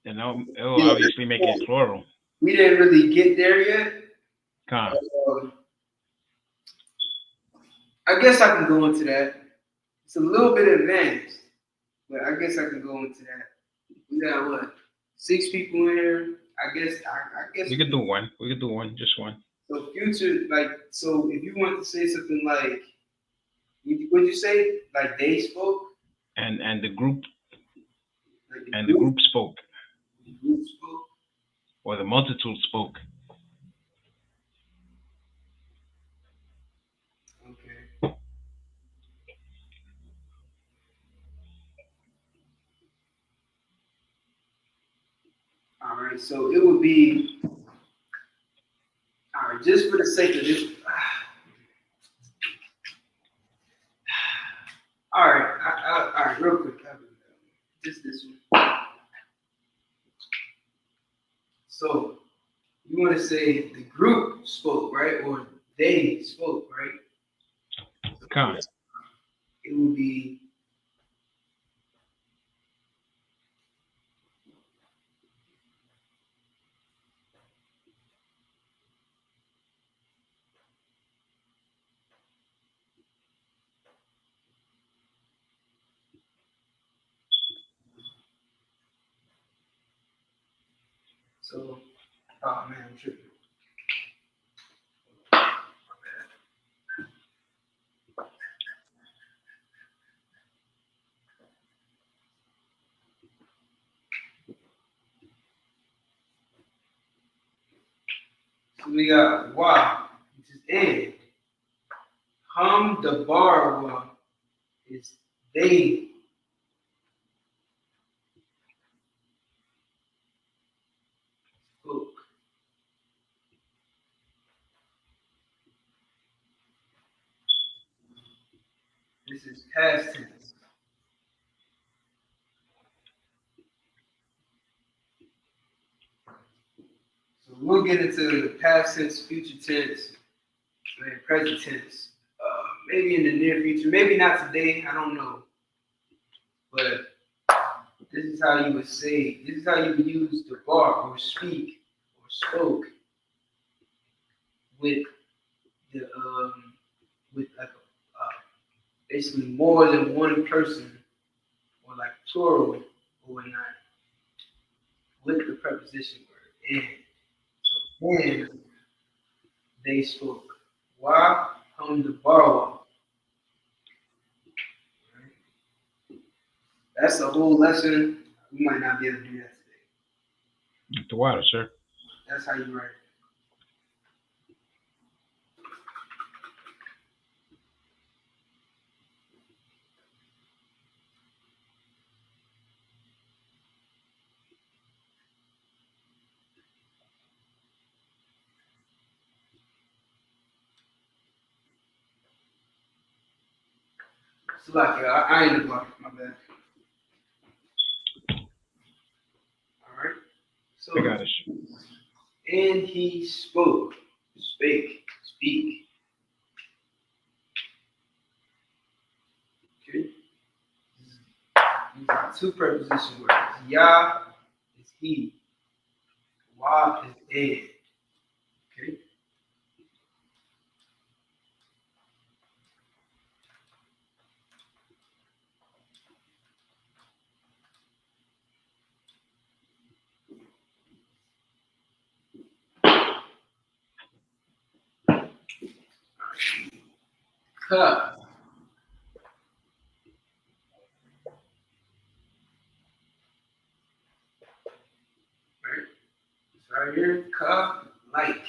then it'll obviously make it plural. We didn't really get there yet. Come on. I guess I can go into that. It's a little bit advanced, but I guess I can go into that. We got what? 6 people in here. I guess. We could do one. Just one. So future, like, so if you want to say something like, what'd you say? Like they spoke. And the group. Like and the group spoke. The group spoke. Or the multitude spoke. Okay. All right, so it would be, all right, just for the sake of this, all right, real quick, just this one. So you want to say the group spoke, right? Or they spoke, right? Come on. It would be, so, oh man, I'm tripping. So we got wa, which is and. Hum the bar wa is they. Spoke. This is past tense. So we'll get into the past tense, future tense, and present tense. Maybe in the near future, maybe not today, I don't know. But this is how you would say, this is how you would use the bar or speak or spoke with the with like basically more than one person or like plural or whatnot with the preposition word and. So and they spoke. Why hum the bar? That's a whole lesson. We might not be able to do that today. The water, sir. That's how you write it. It's like I ain't the bar. My bad. All right. So, I got it. and he spoke, spake, speak. Okay. These are two preposition words. Yah is he. Wa is it. Okay. Ka. Right? It's right here. Ka, like.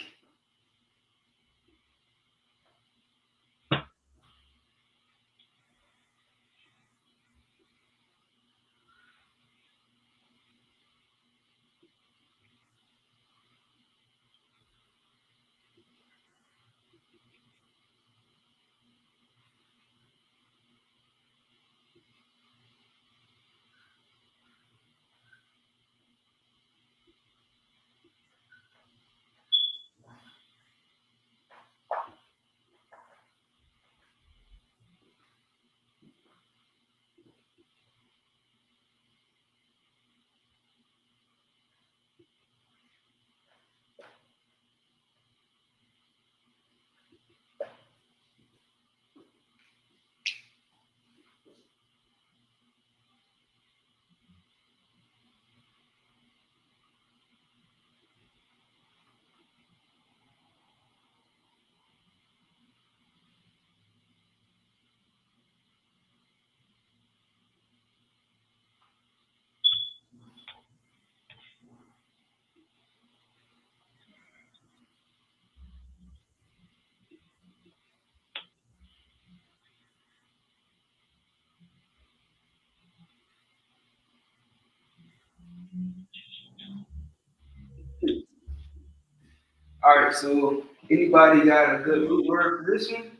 All right, so anybody got a good root word for this one?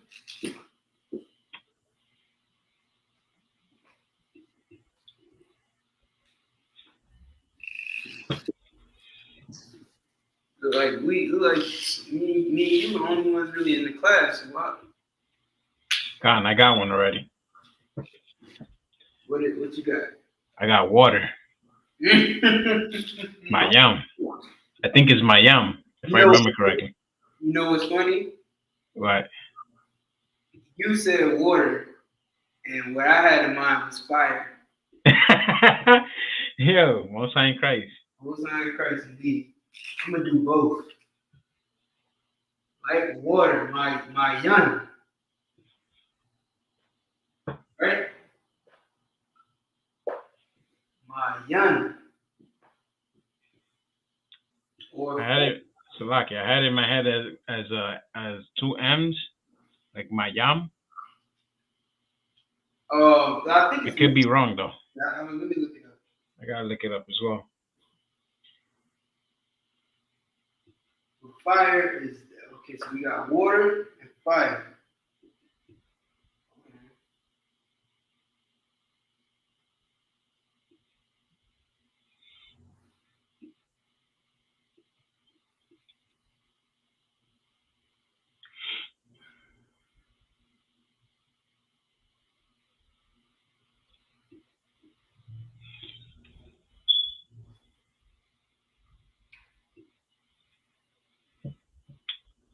Look like me, you the only ones really in the class. What I got one already. what you got? I got water. Mayam. I think it's Mayam, if I remember correctly. You know what's funny? What? You said water, and what I had in mind was fire. Yo, Most High in Christ. Most High in Christ, indeed. I'm gonna do both. Like water, my yun. Right? My yun. Or I had it, Salaki. I had it in my head as two M's, like Mayam. I think It could be wrong though. Let me look it up. I gotta look it up as well. Fire is okay. So we got water and fire.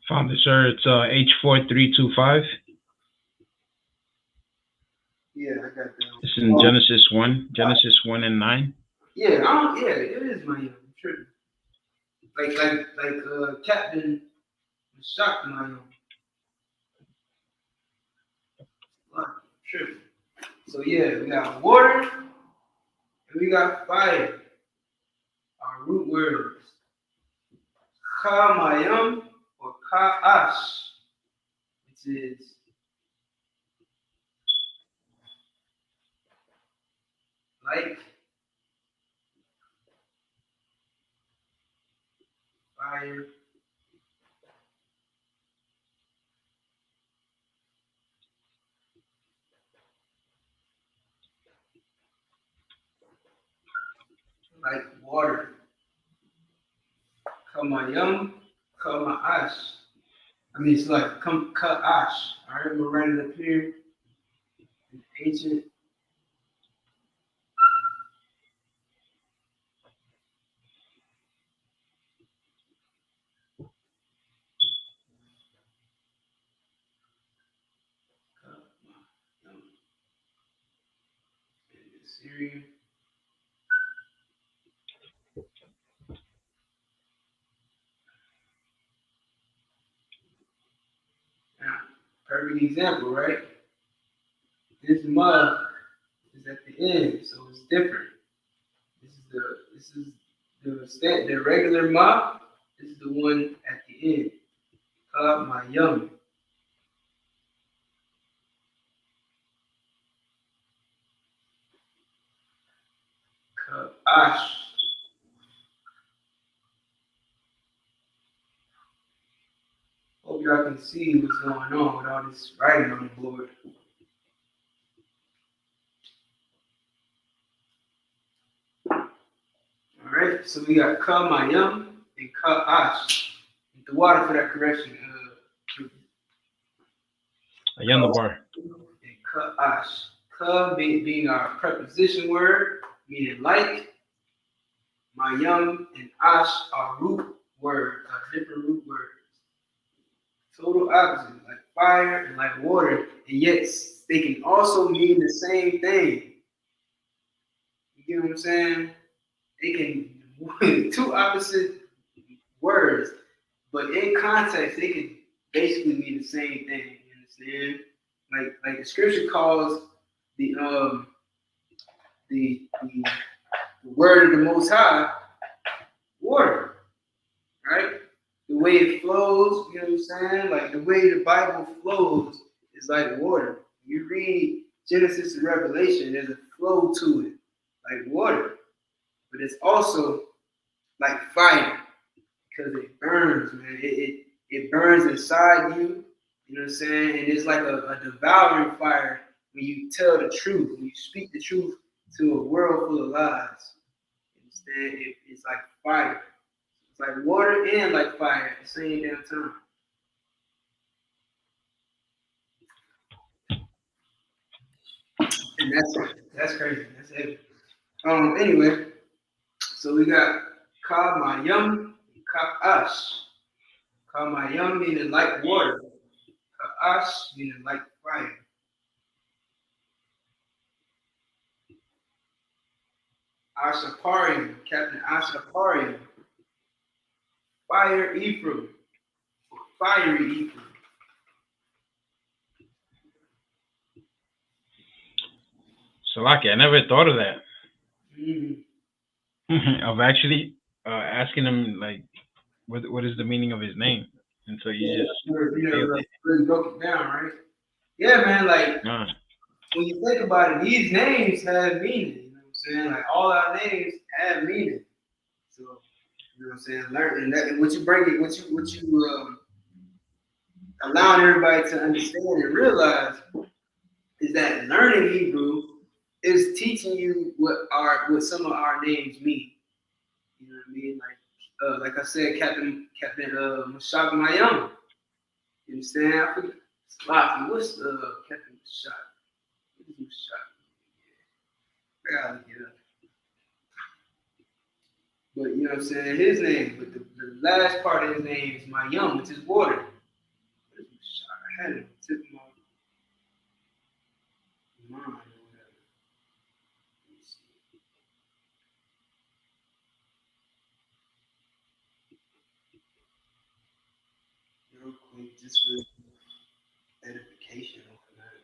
Found it, sir. It's H4325. Yeah, I got that. It's in Genesis 1. Genesis 1 and 9. Yeah, it is my I'm tripping. Like Captain was shocked my tripping. So yeah, we got water and we got fire. Our root words. Kamayam or Ka'ash, which is like, fire, like water. Kamayam, Kama'ash. I mean, it's like Ka'ash. All right, we're writing up here. Ancient. Syrian. Now, perfect example, right? This mug is at the end, so it's different. This is the regular mug. This is the one at the end. Kamayam. Ka'ash. Hope y'all can see what's going on with all this writing on the board. All right, so we got Kamayam and Ka'ash. Get the water for that correction. Again, the bar. And Ka'ash. Ka being our preposition word, meaning like. Mayam and Ash are root words, are different root words. Total opposite, like fire and like water, and yet they can also mean the same thing. You get what I'm saying? They can two opposite words, but in context, they can basically mean the same thing. You understand? Like the scripture calls the word of the Most High water, right? The way it flows, you know what I'm saying? Like the way the Bible flows is like water. You read Genesis to Revelation, there's a flow to it, like water. But it's also like fire because it burns, man. It burns inside you, you know what I'm saying? And it's like a devouring fire when you tell the truth, when you speak the truth to a world full of lies. You understand? It's like fire. It's like water and like fire at the same damn time. And that's crazy. That's heavy. Anyway, so we got Kamayam, Ka'ash. Kamayam meaning like water. Ka'ash meaning like fire. Ashaparian, Captain Ashaparian. Fire Ephraim. Fiery Ephraim. Salaki, I never thought of that. Mm-hmm. Of actually asking him, like, what is the meaning of his name? Until you really broke it down, right? Yeah, man, like, when you think about it, these names have meaning. You know what I'm saying? Like, all our names have meaning. So, you know what I'm saying? Learning that, and what you allowing everybody to understand and realize is that learning Hebrew is teaching you what some of our names mean. You know what I mean? Like I said, Captain Mashak Mayam. You understand? I forget. Sloppy. What's Captain Mashak? What is Mashak? I gotta look it up. But you know what I'm saying? His name, but the last part of his name is Mayam, which is water. What is Mashak? I had it on the tip of my mind or whatever. Let me see. Real quick, just for edification on that.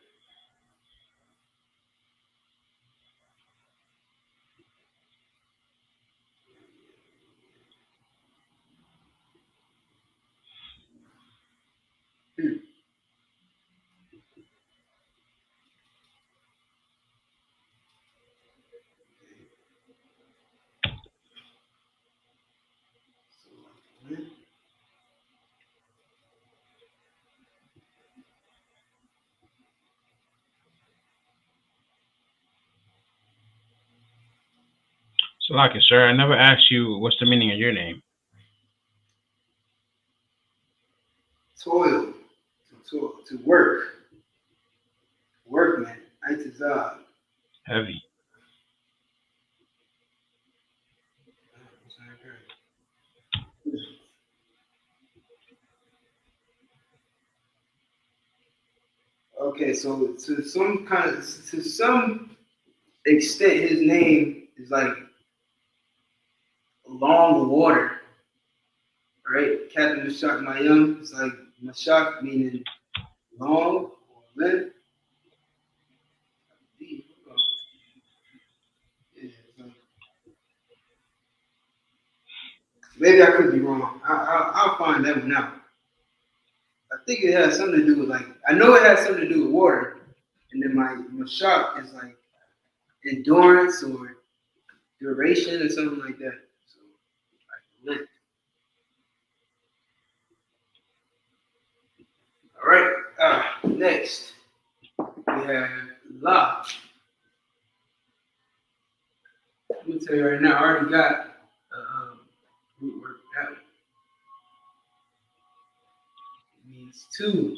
Salaki, sir, I never asked you what's the meaning of your name. Toil, to work. Workman, Itazab. Heavy. Okay, so to some extent, his name is like long water, right? Captain Mashak Mayum is like Mashak meaning long or length. Yeah, it's like- maybe I could be wrong. I'll find that one out. I think it has something to do with like I know it has something to do with water, and then my Mashak is like endurance or duration or something like that. So like length. All right. Next we have La. Let me tell you right now, I already got root word out. It means two.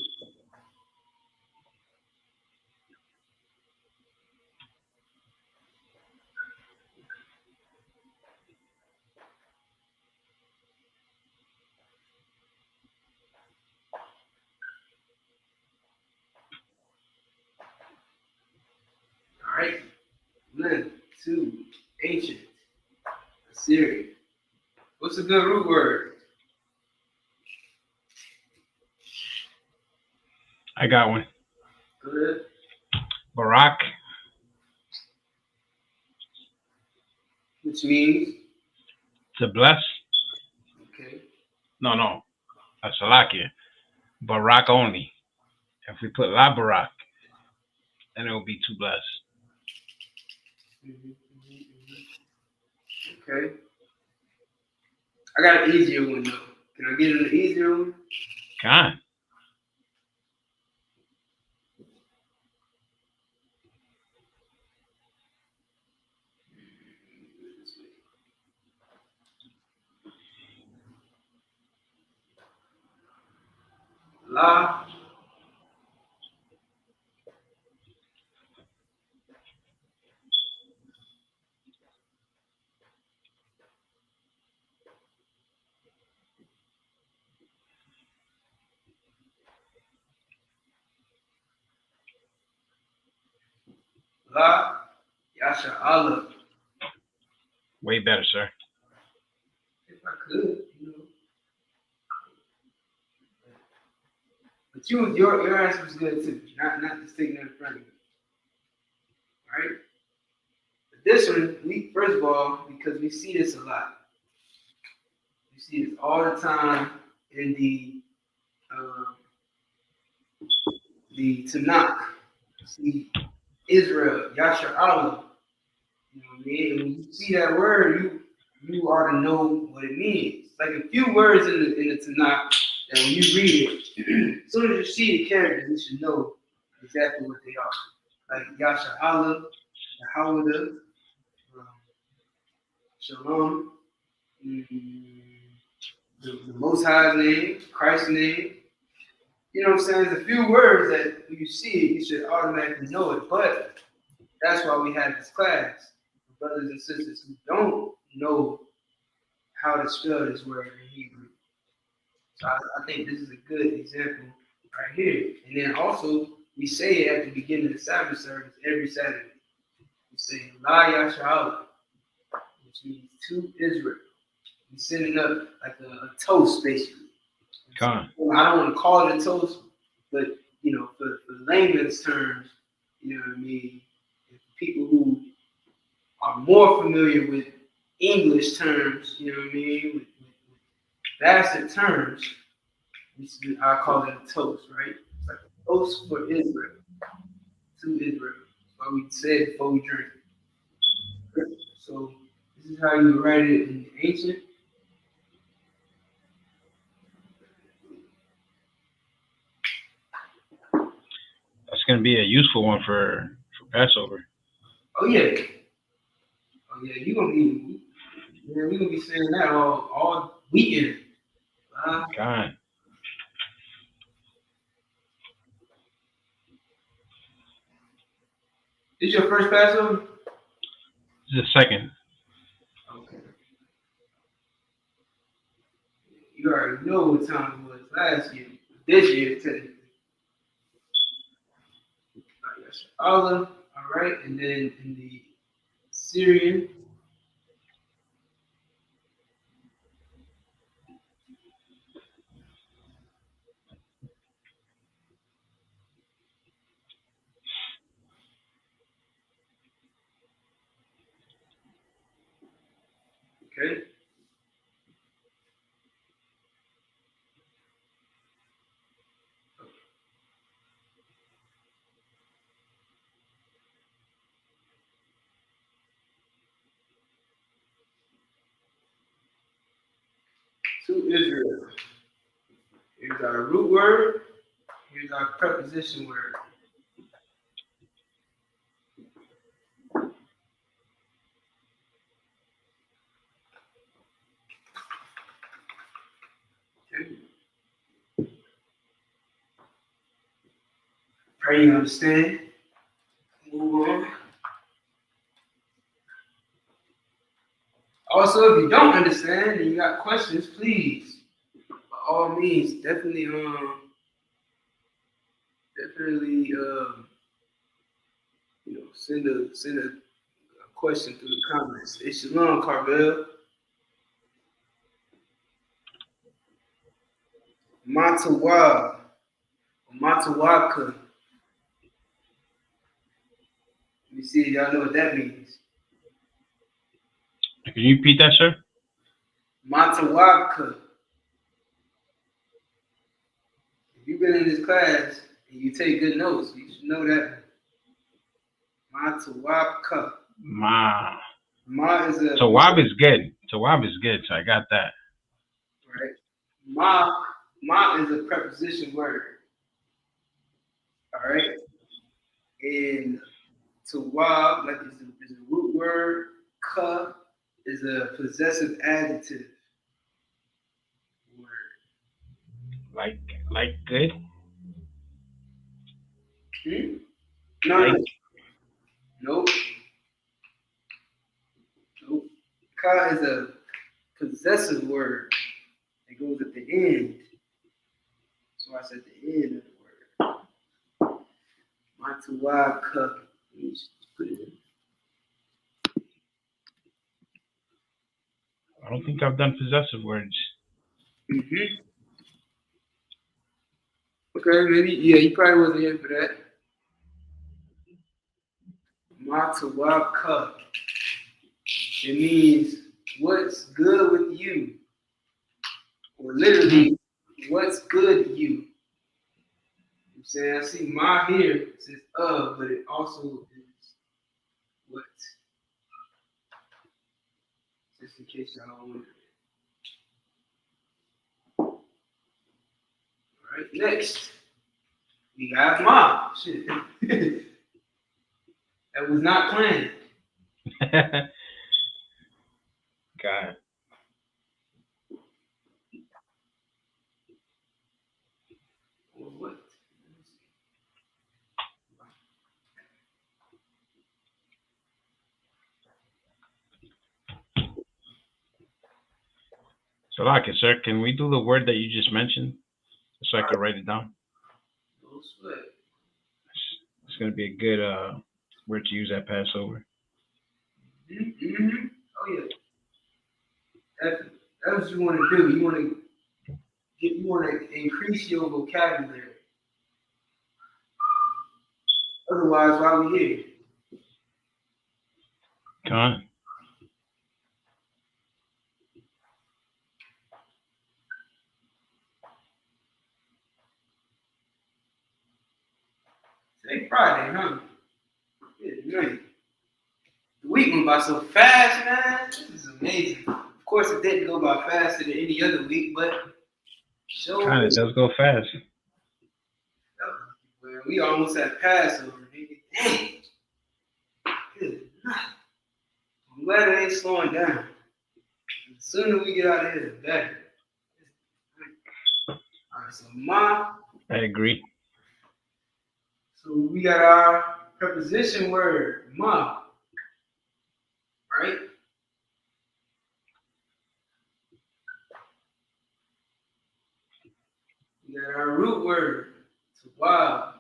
All right. Then two. Ancient. Assyrian. What's a good root word? I got one. Good. Barak. Which means To bless. okay. No. A Salakia. Barak only. If we put La Barak, then it will be to bless. Okay. I got an easier one though. Can I get an easier one? Con. La. La. Yasha Allah. Way better, sir. If I could, you know. But your answer was good too. Not just taking that in front of you. All right. But this one, we first of all, because we see this a lot. We see this all the time in the Tanakh. See Israel, Yasha Allah. You know what I mean? And when you see that word, you ought to know what it means. Like a few words in the Tanakh that when you read it, as soon as you see the characters, you should know exactly what they are. Like Yasha Allah, Yahawada, Shalom, the Most High's name, Christ's name. You know what I'm saying? There's a few words that when you see it, you should automatically know it. But that's why we have this class. Brothers and sisters who don't know how to spell this word in Hebrew. So I think this is a good example right here. And then also, we say it at the beginning of the Sabbath service every Saturday. We say, La Yashala, which means to Israel. We're sending up like a toast, basically. Con. I don't want to call it a toast, but, you know, for layman's terms, you know what I mean? And for people who are more familiar with English terms, you know what I mean, with bastard terms, I call it a toast, right? It's like a toast for Israel, to Israel. That's what we said before we drink. So this is how you write it in the ancient. That's going to be a useful one for Passover. Oh yeah, you're gonna be Man, we gonna be saying that all weekend. God. This your first Passover? This is the second. Okay. You already know what time it was last year. This year, technically. Olive, all right, and then in the Syrian. Okay. To Israel. Here's our root word. Here's our preposition word. Okay. Pray you understand. Move on. Also, if you don't understand and you got questions, please, by all means, definitely, send a question through the comments. It's Shalom, Carvel. Matawab, Matawaka. Let me see if y'all know what that means. Can you repeat that, sir? Matawaka. If you've been in this class and you take good notes, you should know that. Matawaka. Ma. Ma is a. Tawab is good. Tawab is good, so I got that. Right. Ma is a preposition word. All right. And tawab, like is a root word. Ka is a possessive adjective word. Like good? No, Like. Nope. Ka is a possessive word. It goes at the end. So I said the end of the word. Matuwa ka. Let me just put it in. I don't think I've done possessive words. Mm-hmm. Okay, maybe, yeah, you probably wasn't here for that. Matuwa ka. It means what's good with you. Or literally, what's good you. I'm saying, I see ma here, it says but it also is what. Just in case y'all don't wonder. All right, next. We got ma. Shit. That was not planned. God. Or what? So, sir, can we do the word that you just mentioned so I can write it down? No sweat. It's going to be a good word to use at Passover. Mm-hmm. Oh yeah. That's what you want to do. You want to increase your vocabulary. Otherwise, why we here? Come on. Today Friday, huh? Yeah, nice. The week went by so fast, man. This is amazing. Of course, it didn't go by faster than any other week, but Kind of does go fast. Well, we almost at Passover, nigga. Dang. Good night. I'm glad it ain't slowing down. sooner we get out of here, the better. All right, so ma. I agree. So we got our preposition word, ma. Right? We got our root word, tawab.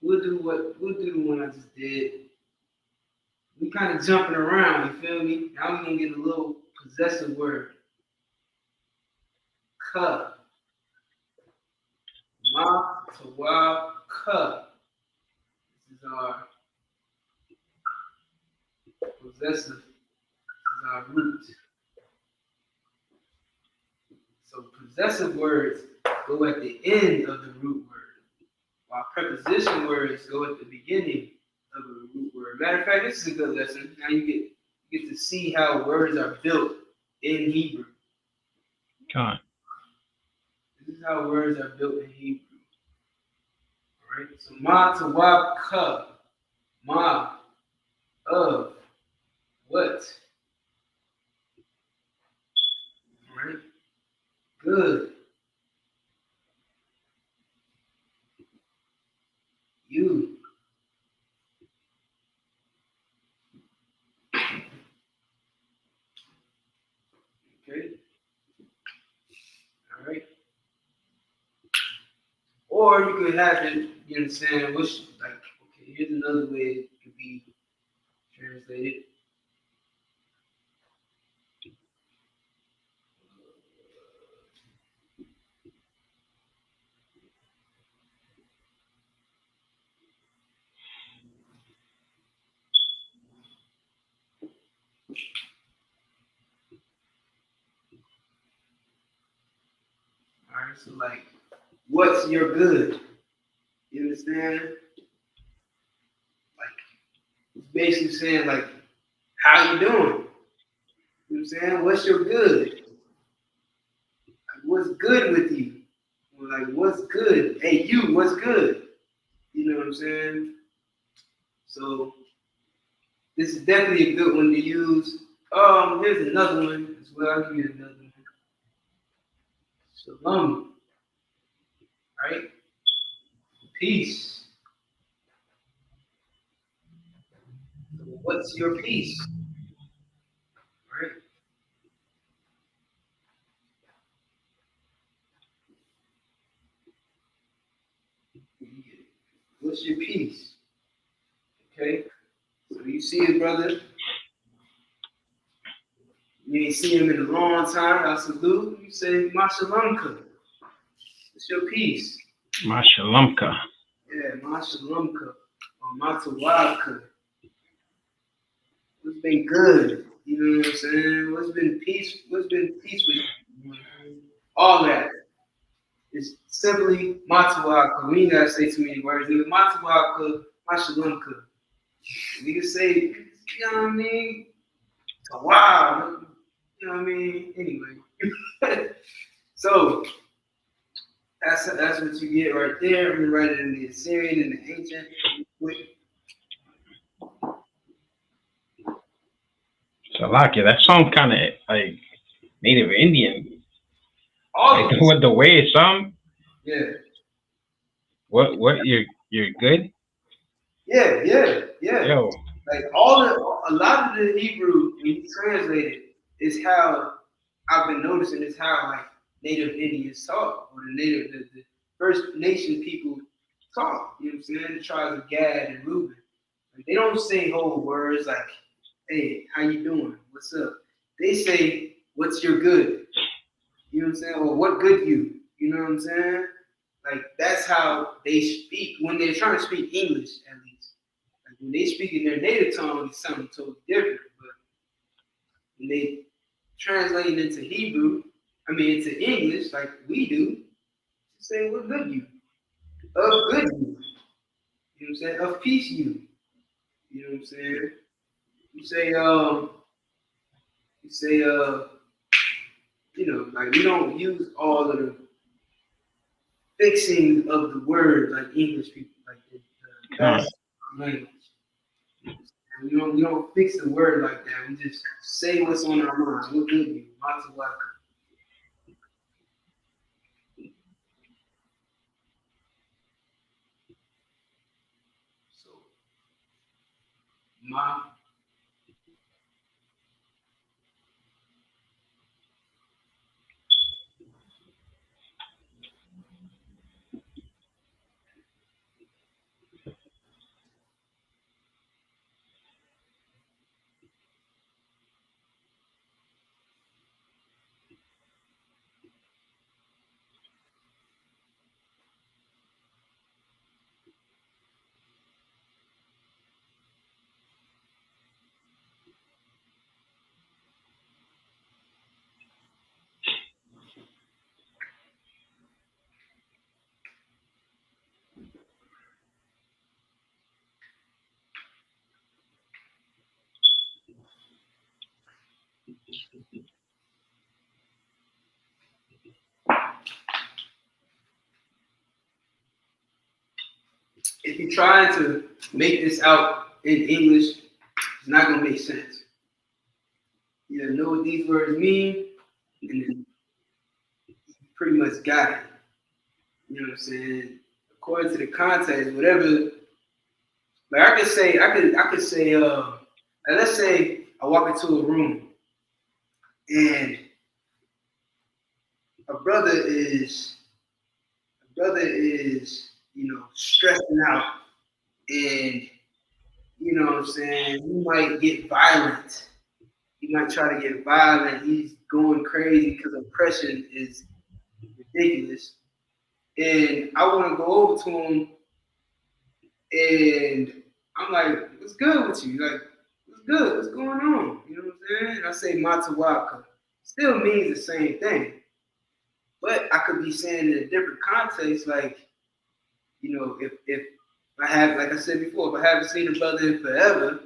We'll do the one I just did. We kind of jumping around, you feel me? Now we're gonna get a little possessive word. Ka. Ma, tawab, ka. This is our possessive. This is our root. So possessive words go at the end of the root word, while preposition words go at the beginning of the root word. Matter of fact, this is a good lesson. Now you get to see how words are built in Hebrew. Come on. This is how words are built in Hebrew. All right. So ma, tawab, ka. Ma, of, what? All right. Good. You. Okay. All right. Or you could have it, you understand, which, like, okay, here's another way it could be translated. All right, so like, what's your good? You understand? Like, it's basically saying like, how you doing? You know what I'm saying? What's your good? Like, what's good with you? Or like, what's good? Hey, you, what's good? You know what I'm saying? So this is definitely a good one to use. Here's another one as well. I'll give you another one. Shalom. Right? Peace. What's your peace? Right? What's your peace? Okay? So you see it, brother. You ain't seen him in a long time. I salute. You say, Mashalamka. What's your peace? Mashalamka. Yeah, Mashalamka. Or Matawaka. What's been good? You know what I'm saying? What's been peace with you? All that. It's simply Matawaka. We ain't gotta say too many words. It's Matawaka, Mashalamka. We can say, you know what I mean? Wow. You know what I mean? Anyway. So that's what you get right there. I'm gonna write it in the Assyrian and the ancient. Salakia, that sounds kind of like Native Indian. All Like what the way it sounds. Yeah. What you're good? Yeah. Yo. Like a lot of the Hebrew when you translate it is how I've been noticing is how like Native Indians talk, or the First Nation people talk. You know what I'm saying? The tribes of Gad and Reuben. Like, they don't say whole words like, "Hey, how you doing? What's up?" They say, "What's your good?" You know what I'm saying? Or "What good you?" You know what I'm saying? Like that's how they speak when they're trying to speak English, at least. Like when they speak in their native tongue, it's something totally different. But when they translate it into Hebrew, into English, like we do, just say, "What good you?" Of good you. You know what I'm saying? Of peace you. You know what I'm saying? Like we don't use all of the fixing of the word like English people, like the best language. And we don't fix the word like that. We just say what's on our mind. What good you? Lots of welcome. So, ma. If you're trying to make this out in English, it's not gonna make sense. You know what these words mean, and then you pretty much got it. You know what I'm saying? According to the context, whatever. Like I could say, like let's say I walk into a room and a brother is, stressing out, and you know what I'm saying, he might get violent. He might try to get violent. He's going crazy because oppression is ridiculous. And I want to go over to him and I'm like, what's good with you? Like, what's good? What's going on? You know what I'm saying? And I say Matawaka. Still means the same thing. But I could be saying in a different context, like, if I have, like I said before, if I haven't seen a brother in forever,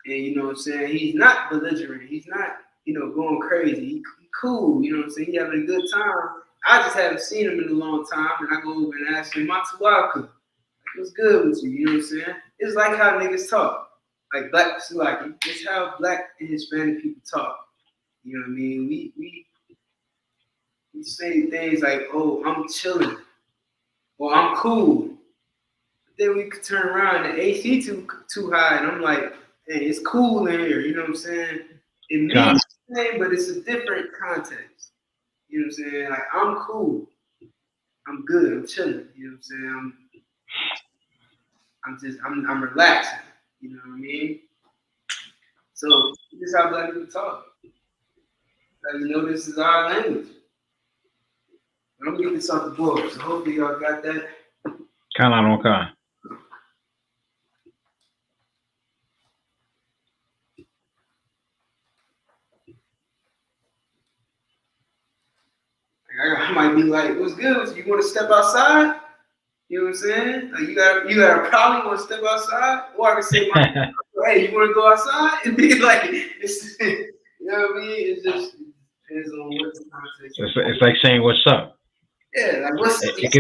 and you know what I'm saying, he's not belligerent, he's not, going crazy, he cool, you know what I'm saying, he having a good time. I just haven't seen him in a long time, and I go over and ask him, Matawaka, what's good with you? You know what I'm saying? It's like how niggas talk. Like black, it's how black and Hispanic people talk. You know what I mean? We say things like, oh, I'm chilling, or I'm cool. Then we could turn around and the AC too high, and I'm like, hey, it's cool in here. You know what I'm saying? It means the same, but it's a different context. You know what I'm saying? Like, I'm cool. I'm good. I'm chilling. You know what I'm saying? I'm relaxing. You know what I mean? So this is how black people talk. Like, this is our language. I'm gonna get this off the board. So hopefully y'all got that. Kala. I might be like, what's good? You want to step outside? You know what I'm saying? Like, you got a problem? You want to step outside? Or I can say, hey, you want to go outside? And be like, it's, you know what I mean? It just depends on what the context is. It's like saying what's up. Yeah, like what's up? It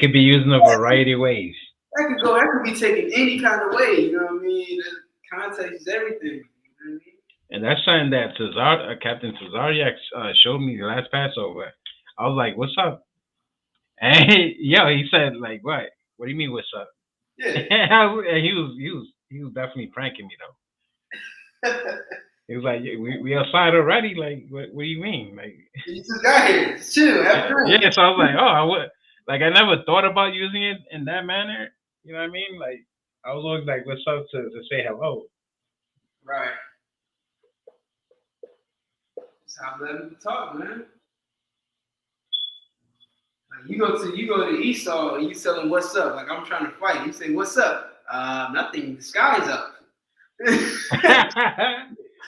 could be used in a variety of ways. That could be taken any kind of way. You know what I mean? The context is everything. You know what I mean? And that's something that Captain Tazariak showed me the last Passover. I was like, "What's up?" And he said, "Like what? What do you mean, what's up?" Yeah. And he was definitely pranking me though. He was like, "We outside already? Like, what do you mean? Like, you just got here. Just chill. Have fun." Yeah. So I was like, "Oh, I never thought about using it in that manner." You know what I mean? Like, I was always like, "What's up?" to say hello. Right. That's how black people talk, man. Like, you go to Esau and you tell him what's up. Like, I'm trying to fight. You say, what's up? Nothing. The sky's up.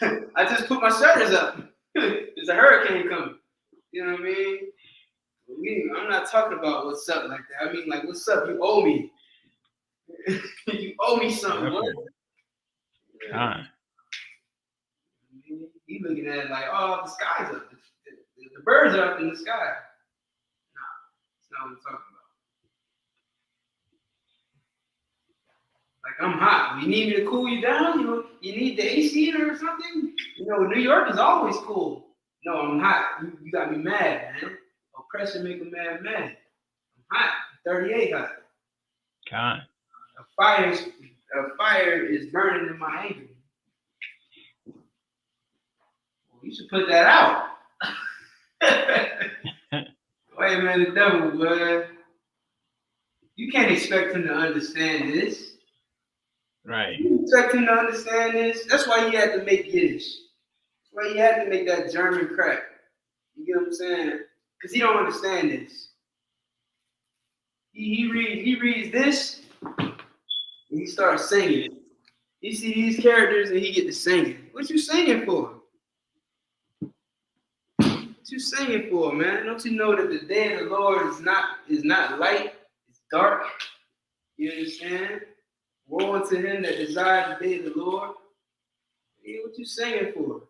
I just put my shutters up. There's a hurricane coming. You know what I mean? I'm not talking about what's up like that. I mean, like, what's up? You owe me. You owe me something. Yeah. He looking at it like, oh, the sky's up. The birds are up in the sky. No, that's not what I'm talking about. Like, I'm hot. You need me to cool you down? You need the AC or something? New York is always cool. No, I'm hot. You got me mad, man. Oppression make a man mad. I'm hot. 38 hot. God. A fire is burning in my anger. Well, you should put that out. Wait, man, the devil, boy. You can't expect him to understand this. Right. You expect him to understand this. That's why you had to make Yiddish. That's why you had to make that German crack. You get what I'm saying? Because he don't understand this. He reads this, and he starts singing. You see these characters, and he get to singing. What you singing for? What you singing for, man? Don't you know that the day of the Lord is not light, it's dark? You understand? Woe unto him that desires the day of the Lord. Yeah, what you singing for?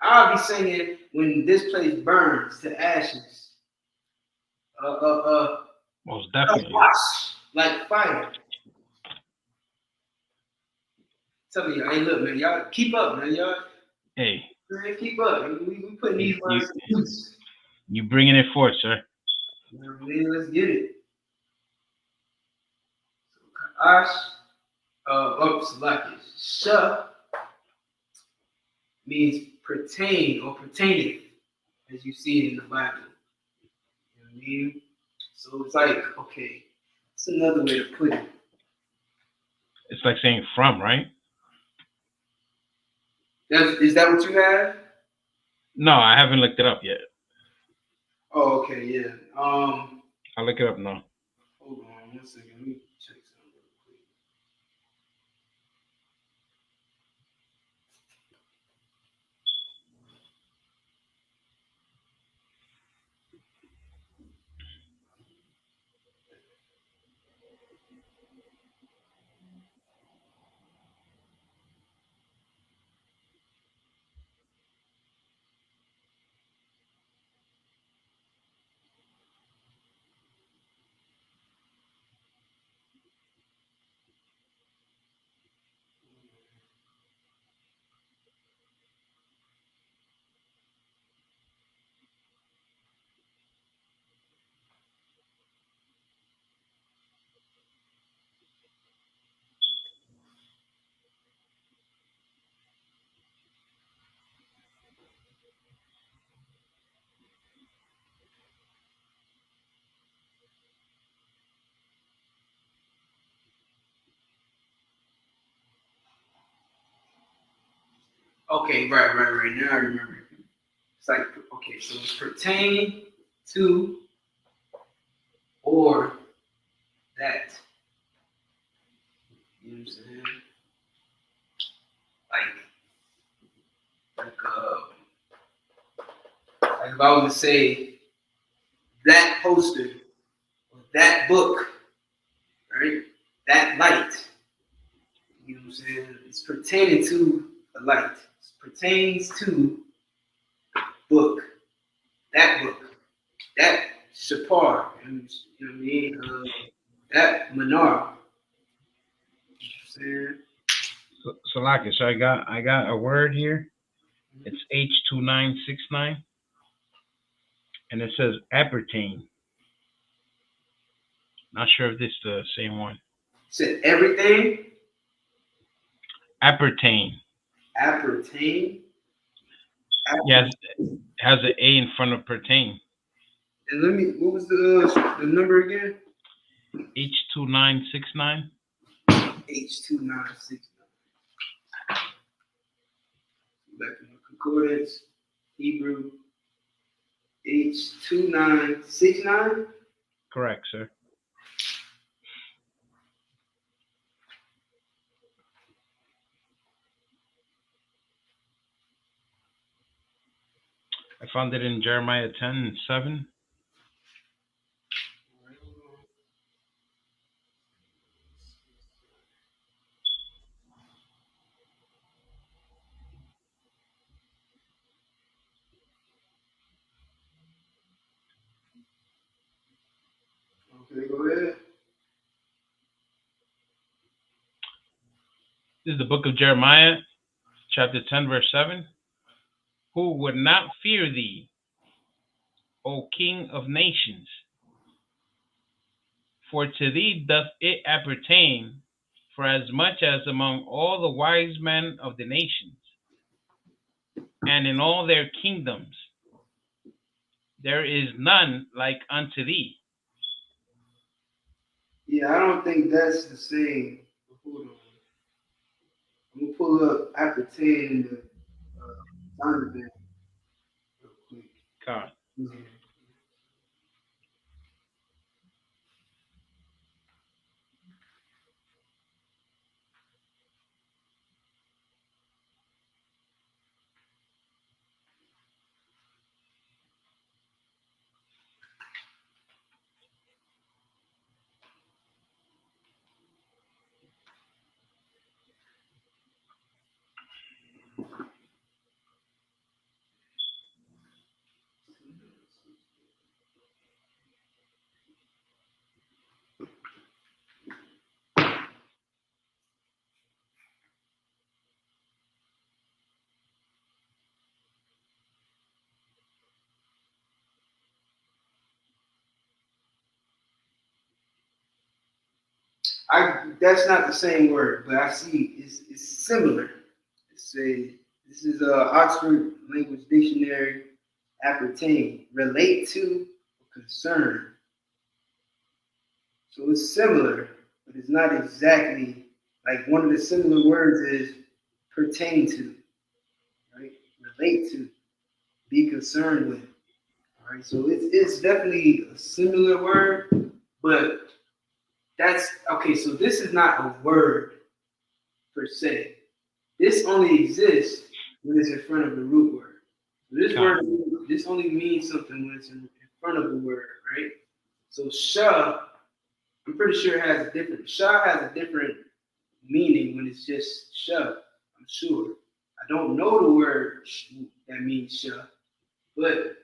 I'll be singing when this place burns to ashes. Most definitely. Like fire. Tell me, hey, look, man, y'all keep up, man, y'all. Hey. Man, keep up. We putting these words to use. You bringing it forth, sir. You know what I mean? Let's get it. So, Qadash, Shah means pertain or pertaineth, as you see it in the Bible. You know what I mean? So it's like, okay, that's another way to put it. It's like saying from, right? Is that what you have? No, I haven't looked it up yet. Oh, okay, yeah. I'll look it up now. Hold on 1 second. Let me check something real quick. Okay, right. Now I remember. It's like, okay, so it's pertain to or that. You know what I'm saying? Like if I was to say that poster, or that book, right? That light. You know what I'm saying? It's pertaining to a light. It pertains to book. That book. That Shapar. You know what I mean? That menorah. You know what I'm saying? So Laki, so I got a word here. It's H2969. And it says appertain. Not sure if this is the same one. Said everything. Appertain. Appertain. Yes, it has an A in front of pertain. And what was the number again? H2969. H2969. Back in the concordance, Hebrew. H2969. Correct, sir. I found it in Jeremiah 10:7. Okay, go ahead. This is the book of Jeremiah, chapter 10, verse 7. Who would not fear thee, O King of nations? For to thee doth it appertain, for as much as among all the wise men of the nations, and in all their kingdoms, there is none like unto thee. Yeah, I don't think that's the same. Hold on. I'm gonna pull up appertain in the sound band real quick. God. Yeah. That's not the same word, but I see it's similar. This is Oxford Language Dictionary. Appertain, relate to, concern. So it's similar, but it's not exactly like one of the similar words is pertain to, right? Relate to, be concerned with. All right, so it's definitely a similar word, but that's okay. So this is not a word per se. This only exists when it's in front of the root word. So this only means something when it's in front of the word, right? So sha, I'm pretty sure has a different meaning when it's just sha. I'm sure. I don't know the word that means sha, but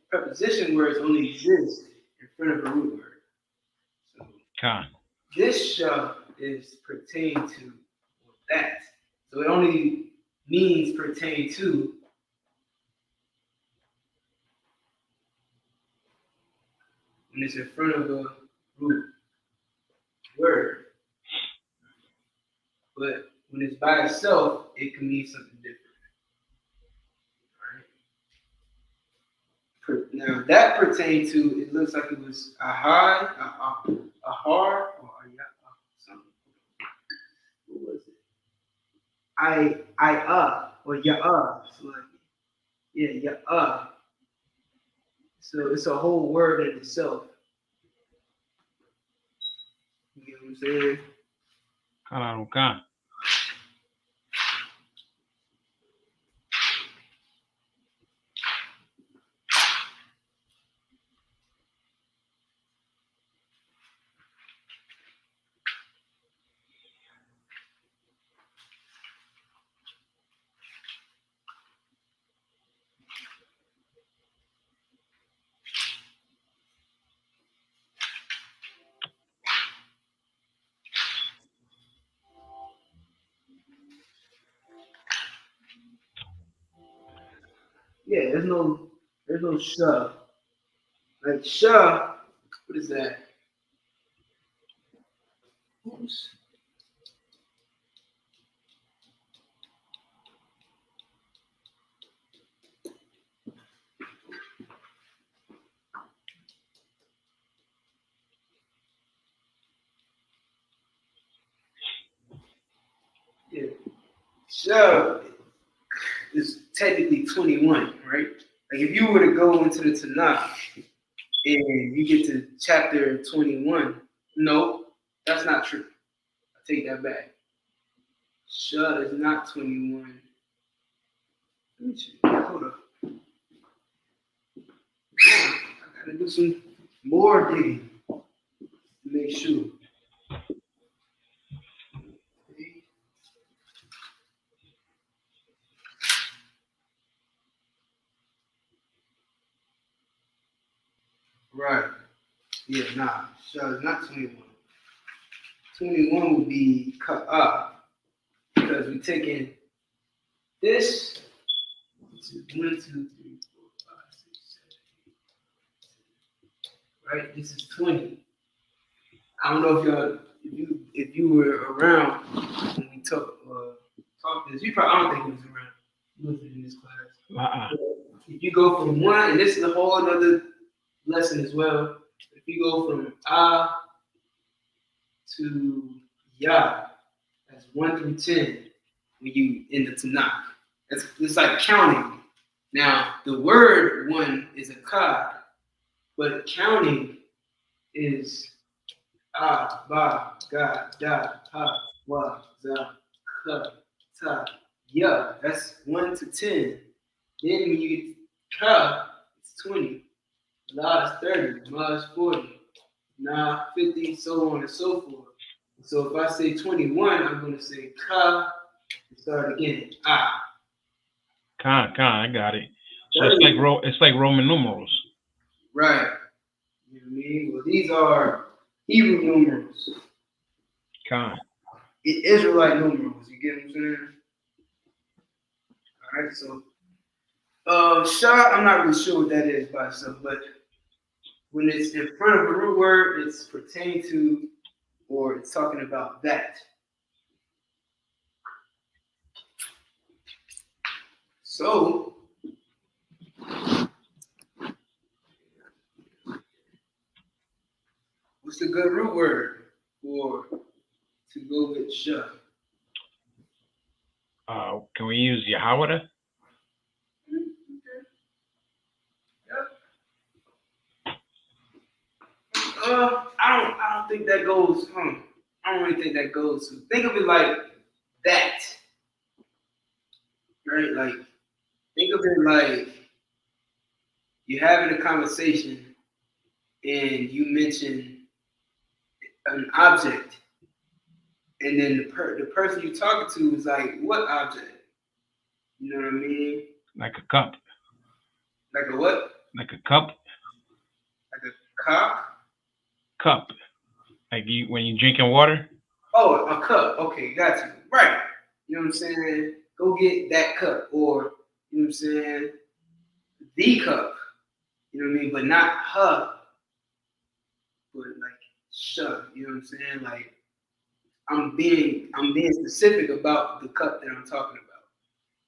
preposition words only exist in front of a root word. So God. this is pertain to that. So it only means pertain to when it's in front of a root word. But when it's by itself, it can mean something different. All right. Now that pertained to, it looks like it was a high, a hard, or something. What was it? Or so like, yeah. So it's a whole word in itself. You know what I'm saying? God. Yeah, there's no sha. Like sha, what is that? Oops. Yeah. Sha is technically 21, right? Like if you were to go into the Tanakh and you get to chapter 21, no, that's not true. I take that back. Sha is not 21. Let me check. Hold up. I gotta do some more digging to make sure. Right. Yeah, nah. Sha is not 21. 21 would be ka'ah, because we're taking this. This is 1, 2, 3, 4, 5, 6, 7, 8. Right? This is 20. I don't know if y'all, if you were around when we talked this. You probably, I don't think he was around. He wasn't in this class. If you go from 1, and this is a whole other lesson as well. If you go from to Ya, that's 1 through 10 when you in the Tanakh. It's like counting. Now the word 1 is a kad, but counting is ba, ga, da, ha, wa, za, ka, ta, ya. That's 1 to 10. Then when you get ka, it's 20. La is 30. Ma is 40. Na 50, so on and so forth. So if I say 21, I'm going to say ka and start again. Con, I got it. So it's like Roman numerals. Right. You know what I mean? Well, these are Hebrew numerals. Con. Israelite numerals. You get what I'm saying? All right. So, Shah, I'm not really sure what that is by itself, but when it's in front of a root word, it's pertaining to, or it's talking about that. So, what's a good root word for to go with Shah? Can we use Yahweh? I don't think that goes. I don't really think that goes. Think of it like that, right? Like, think of it like you're having a conversation and you mention an object, and then the person you're talking to is like, "What object?" You know what I mean? Like a cup. Like a what? Like a cup. Like a cup. Cup. Like when you're drinking water. Oh, a cup. Okay, got you. Right. You know what I'm saying? Go get that cup, or you know what I'm saying? The cup. You know what I mean? But not her. But like shut. You know what I'm saying? Like I'm being specific about the cup that I'm talking about.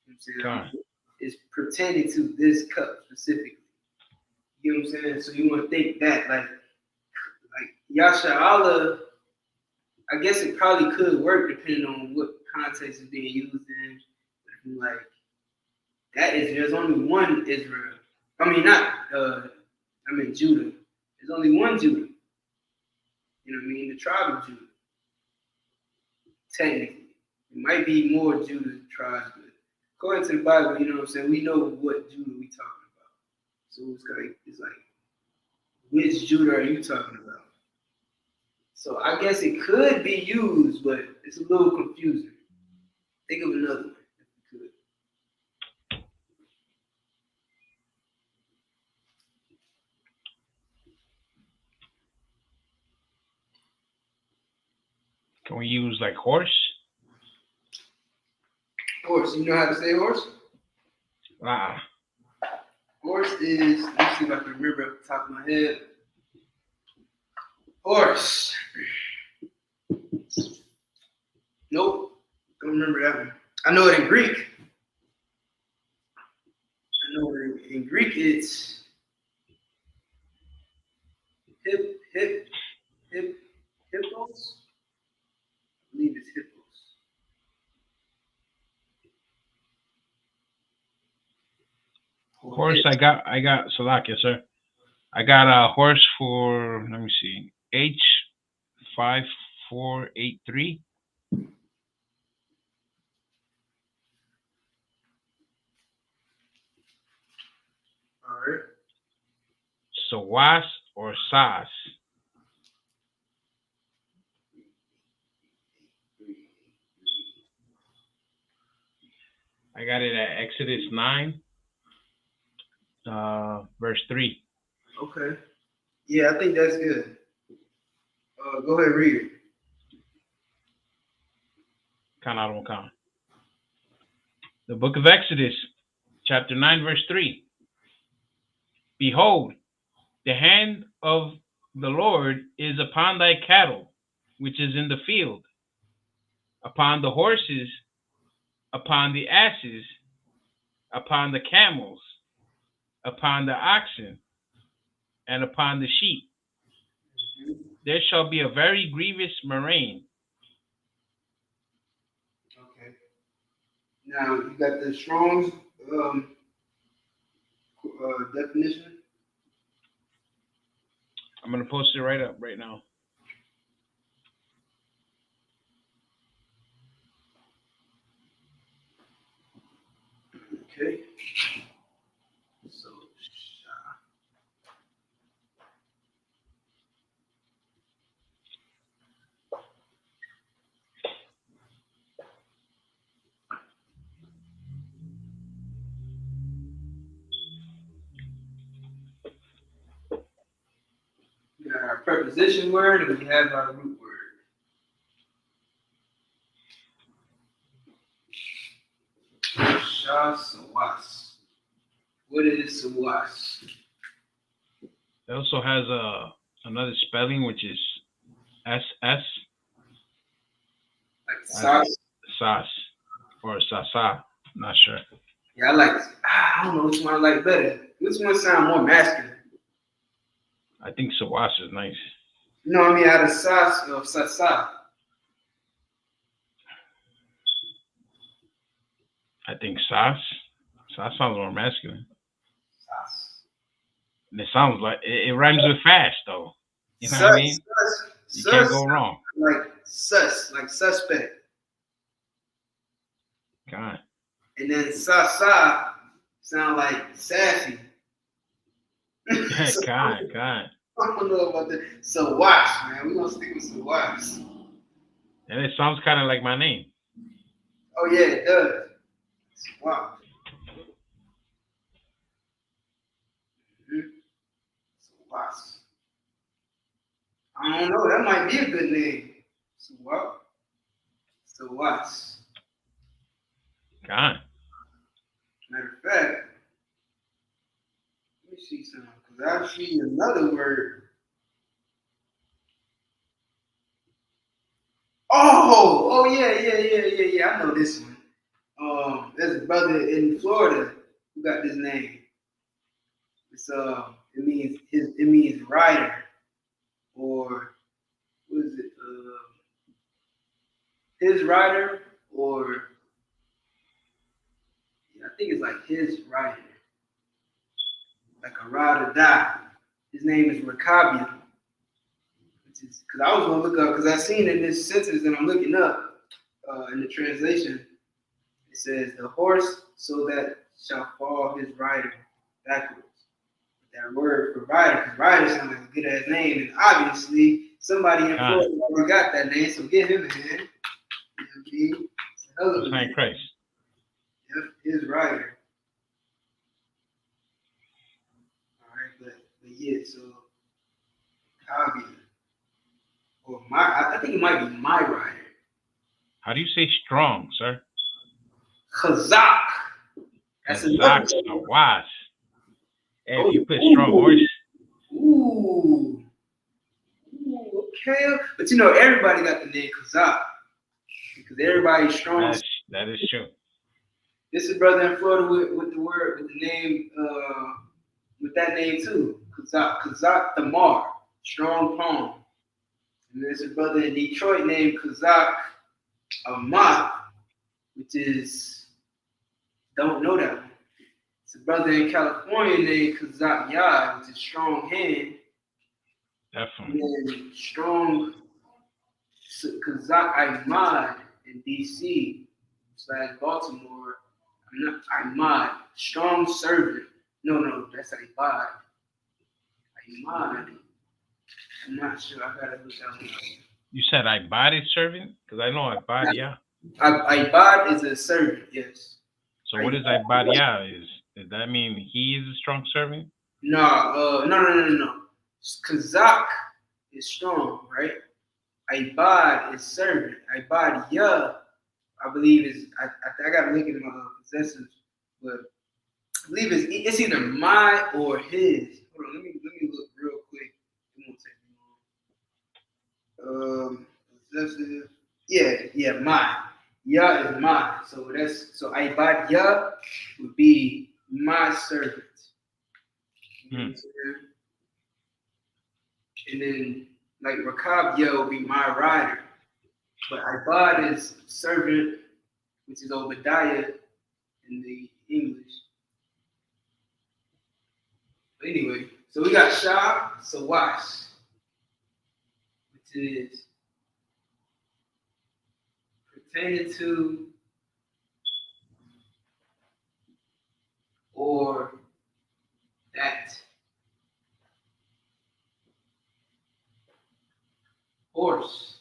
You know what I'm saying? It's pertaining to this cup specifically. You know what I'm saying? So you want to think that like Yasha Allah, I guess it probably could work depending on what context is being used in. Like that is, there's only one Israel. I mean, Judah. There's only one Judah. You know what I mean? The tribe of Judah. Technically. It might be more Judah tribes, but according to the Bible, you know what I'm saying? We know what Judah we talking about. So it's like, which Judah are you talking about? So I guess it could be used, but it's a little confusing. Think of another one if you could. Can we use like horse? Horse. You know how to say horse? Horse is, let me see if I can remember off the top of my head. Horse. Nope. Don't remember that one. I know it in Greek. In Greek it's hippos. I believe it's hippos. Horse, I got Salakia, sir. I got a horse for, let me see, H5483. All right. Sawas or Sas. I got it at Exodus 9, verse 3. Okay. Yeah, I think that's good. Go ahead, read it. Kanaron. The book of Exodus, chapter 9, verse 3. Behold, the hand of the Lord is upon thy cattle, which is in the field, upon the horses, upon the asses, upon the camels, upon the oxen, and upon the sheep. There shall be a very grievous murrain. Okay. Now you got the Strong's definition. I'm going to post it right up right now. Okay. So, we got our preposition word and we have our root word. Sawas. What is sawas? It also has another spelling, which is SS. Like sauce. Sas or sasa. Not sure. Yeah, I don't know which one I like better. Which one sound more masculine? I think sawas is nice. No, I mean out of sauce or sasa. I think sas. Sas sounds more masculine. Sauce. And it sounds like it rhymes with fast though. You know what I mean? You can't go wrong. Like sus, like suspect. God. And then sa sound like sassy. God. I don't know about that. So watch, man. We're gonna stick with some watch. And it sounds kind of like my name. Oh yeah, it does. Wow. So watch. I don't know. That might be a good name. So what? So watch. God. Matter of fact, let me see something, because I see another word. Oh yeah. I know this one. There's a brother in Florida who got this name. It's it means rider, or what is it? His rider, or I think it's like his rider, like a ride or die. His name is Rakabia. Because I was gonna look up, because I seen in this sentence that I'm looking up in the translation, it says the horse so that shall fall his rider backwards. That word for rider, because rider sounds like a good ass name, and obviously somebody in Florida already got that name, so give him a hand. You know what I mean? Thank Christ. Yep, his rider. All right, but yeah, so Kabia. Or I think it might be my rider. How do you say strong, sir? Chazak. That's another Sawas. And if you put strong horse. Ooh, okay. But you know, everybody got the name Kazak. Because everybody's strong. That is true. This is brother in Florida with the name, with that name too. Kazak Tamar, strong palm. And there's a brother in Detroit named Kazak Amat, which is, don't know that one. It's a brother in California named Kazak Yad, which is strong hand. Definitely. And then strong Kazak Ahmad in DC / Baltimore. Ahmad, strong servant. No, that's Ahmad. Ahmad. I'm not sure. I gotta look that one up. You said Ibad is servant? Because I know Ibad, yeah. Ibad is a servant, yes. So what is Ibad, yeah? Does that mean he is a strong servant? No. Kazak is strong, right? Ibad is servant. Ibad, yeah, I believe is I gotta look at my possessives, but I believe it's either my or his. Hold on, let me look real quick. It won't take me long. Possessive. Yeah, my. Ya is mine. So Ibad Ya would be my servant. You know what I'm saying? And then like Rakab Ya would be my rider. But Ibad is servant, which is Obadiah in the English. But anyway, so we got Shah Sawash, which is pertaining to or that horse.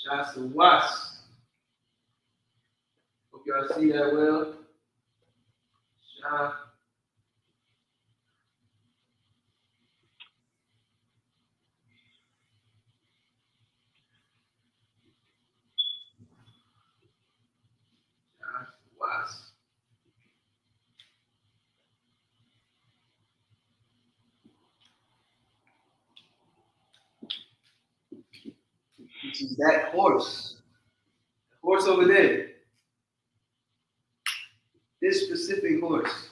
Shah Sawash. Hope y'all see that well. Shah. Sawash. Which is that horse. The horse over there. This specific horse.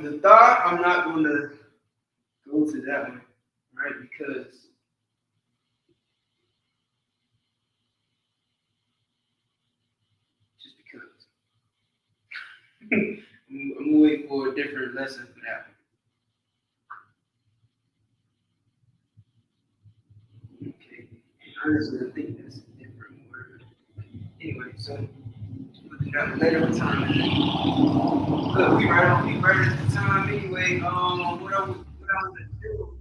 The thought, I'm not going to go to that one, right? Because just because. I'm going to wait for a different lesson for that one. Okay. Honestly, I think that's a different word. Anyway, so we'll do that later on time. Look, we right at the time anyway. What I was gonna do.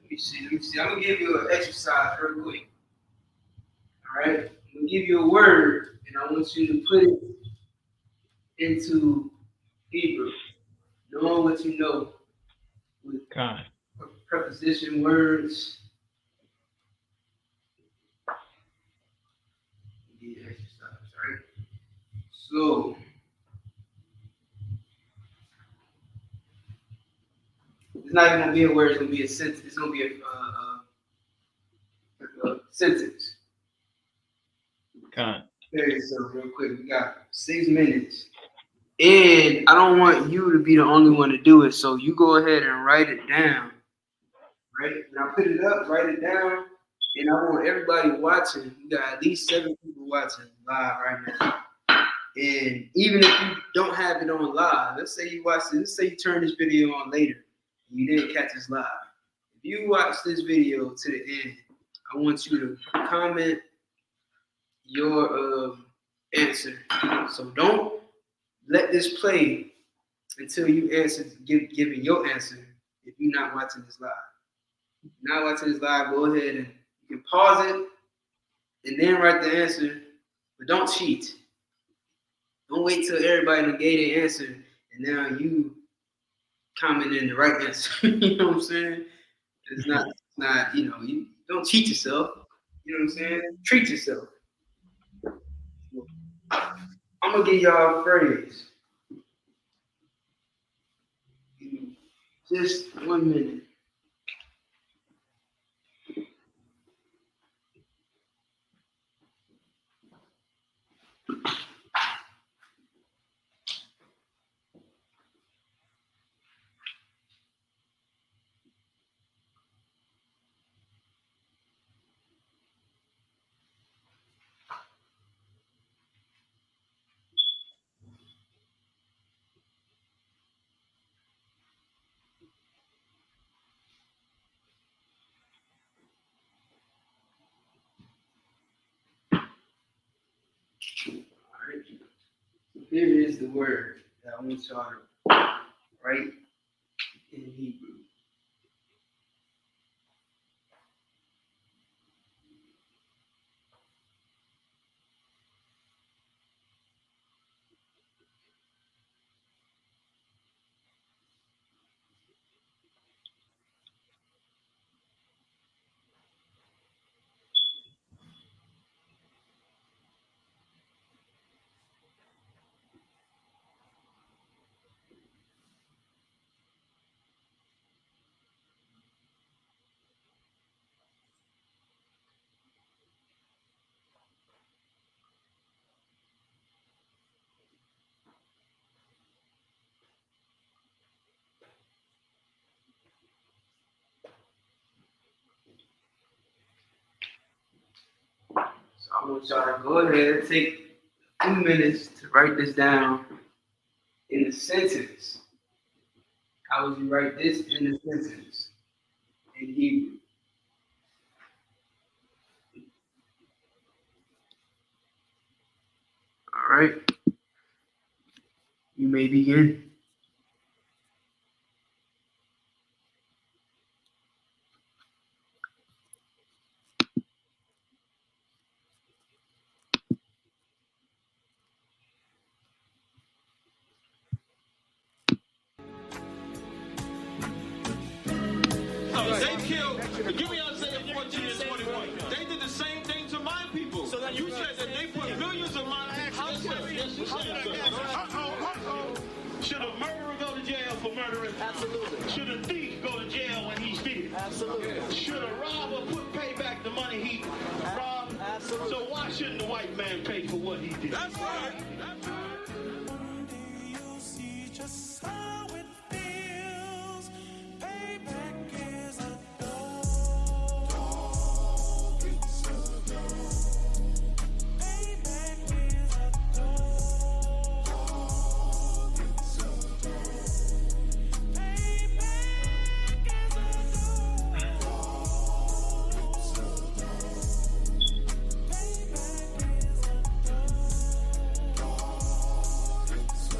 Let me see. I'm gonna give you an exercise real quick. All right. I'm gonna give you a word, and I want you to put it into Hebrew, knowing what you know with preposition words. The exercise, right? So it's not even gonna be a word. It's gonna be a sentence. It's gonna be a sentence. Okay, so real quick, we got 6 minutes. And I don't want you to be the only one to do it, so you go ahead and write it down. Right? When I put it up, write it down, and I want everybody watching. We got at least 7 people watching live right now. And even if you don't have it on live, let's say you watch it, let's say you turn this video on later, and you didn't catch us live. If you watch this video to the end, I want you to comment your answer. So don't let this play until you answer, giving your answer. If you're not watching this live, go ahead and you can pause it and then write the answer, but don't cheat. Don't wait till everybody done gave their answer and now you comment in the right answer. You know what I'm saying? It's not, you don't cheat yourself. You know what I'm saying? Treat yourself. I'm gonna give y'all a phrase. Just 1 minute. here is the word that I want y'all to write in Hebrew. So I want y'all to go ahead and take a few minutes to write this down in a sentence. How would you write this in a sentence in Hebrew? All right. You may begin. They killed, give me Isaiah 14 and 21. They did the same thing to my people. So that you said that they put millions of my houses. Should a murderer go to jail for murdering? Absolutely. Should a thief go to jail when he steals? Absolutely. Should a robber pay back the money he robbed? Absolutely. So why shouldn't the white man pay for what he did? That's right. That's right. You'll see just how it feels. Payback is a dog. It's a dog. Payback is a dog. It's a dog. Payback is a dog. It's a dog. Payback is a dog. It's a dog.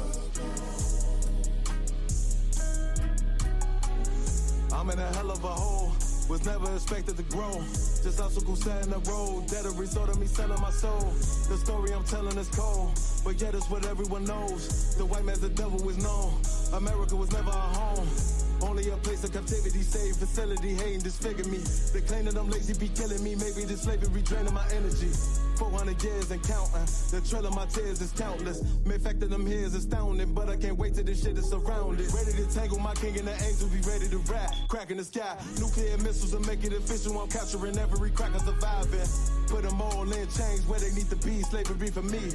I'm in a hell of a hole, was never expected to grow. Just obstacle set in the road, that a result of me selling my soul. The story I'm telling is cold, but yet it's what everyone knows. The white man's the devil is known. America was never our home. Only a place of captivity, safe facility, hating, disfigure me. They claim that I'm lazy, be killing me. Maybe the slavery draining my energy. 400 years and counting. The trail of my tears is countless. Main fact that I'm here is astounding, but I can't wait till this shit is surrounded. Ready to tangle my king and the angel, be ready to rap. Crack in the sky, nuclear missiles and make it official. I'm capturing every cracker surviving. Put them all in chains where they need to be. Slavery for me.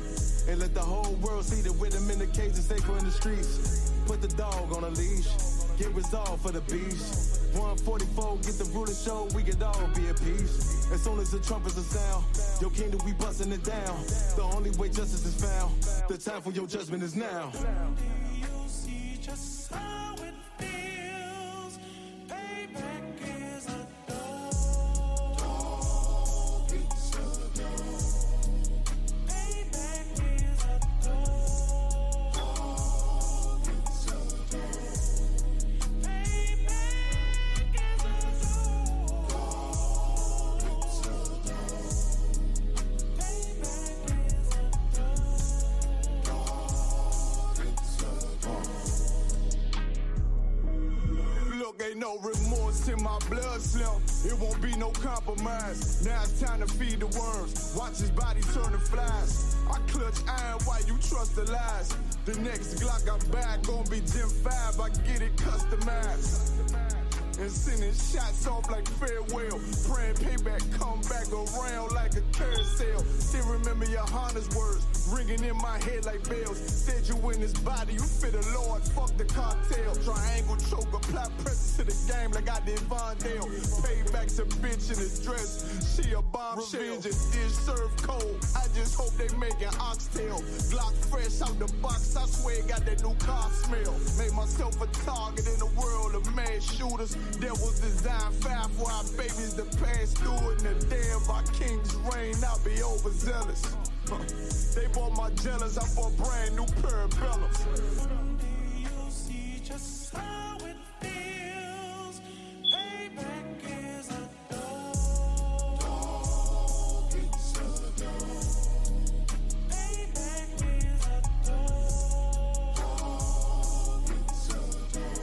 And let the whole world see that with them in the cage and safer in the streets. Put the dog on a leash. Get resolved for the beast. 144, get the ruler show, we could all be at peace. As soon as the trumpets are sound, your kingdom, we busting it down. The only way justice is found, the time for your judgment is now. You'll see just how it feels. Payback is a dog. It's a dog. Payback is a dog. It's a dog. Payback is a dog. It's a dog. Payback is a dog. Look, ain't no remorse in my blood slim. It won't be no compromise. Now it's time to feed the worms. Watch his body turn to flies. I clutch iron while you trust the lies. The next Glock I buy gon' be Gen 5. I get it customized. And sending shots off like farewell. Praying payback come back around like a carousel. Still remember your Honda's words ringing in my head like bells. Said you in his body, you fit a Lord, fuck the cartel. Triangle choke, apply pressure to the game like I did Vondale. Payback's a bitch in his dress, she a bombshell. Revenge is dish served cold, I just hope they making oxtail. Glock fresh out the box, I swear it got that new car smell. Made myself a target in a world of mad shooters. Devils design fire for our babies to pass through. In the day of our king's reign, I'll be overzealous. They bought my jealous, I bought brand new parabellums. You'll see just how it feels. Payback is a dog. It's a dog. Payback is a dog. It's a dog.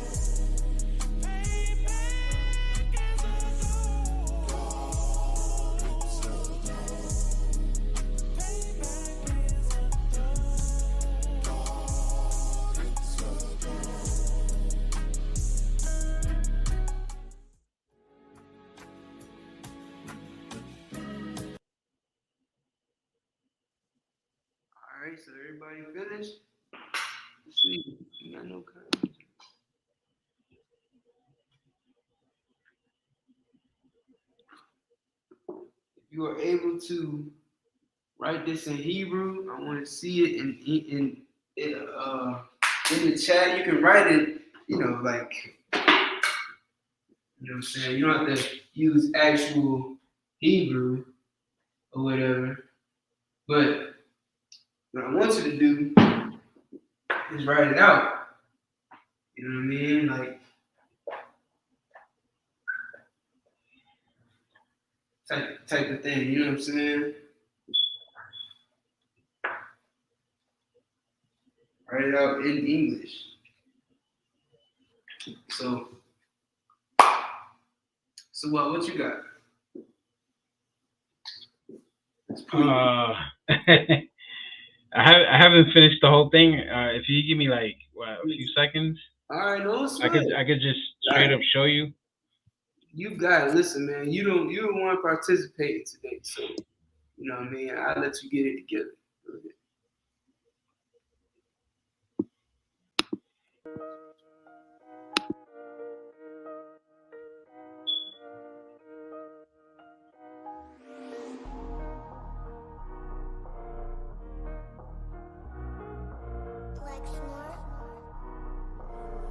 Payback is a dog. It's a All right, so everybody finished? Let's see. You got no comments. If you are able to write this in Hebrew, I want to see it in the chat. You can write it, like, you know what I'm saying? You don't have to use actual Hebrew or whatever. But what I want you to do is write it out. You know what I mean? Like, type of thing. You know what I'm saying? Write it out in English. So what you got? I haven't finished the whole thing. If you give me like a few seconds, All right, no, it's I could just straight up show you. You got it. Listen, man. You don't want to participate today, so you know what I mean. I'll let you get it together.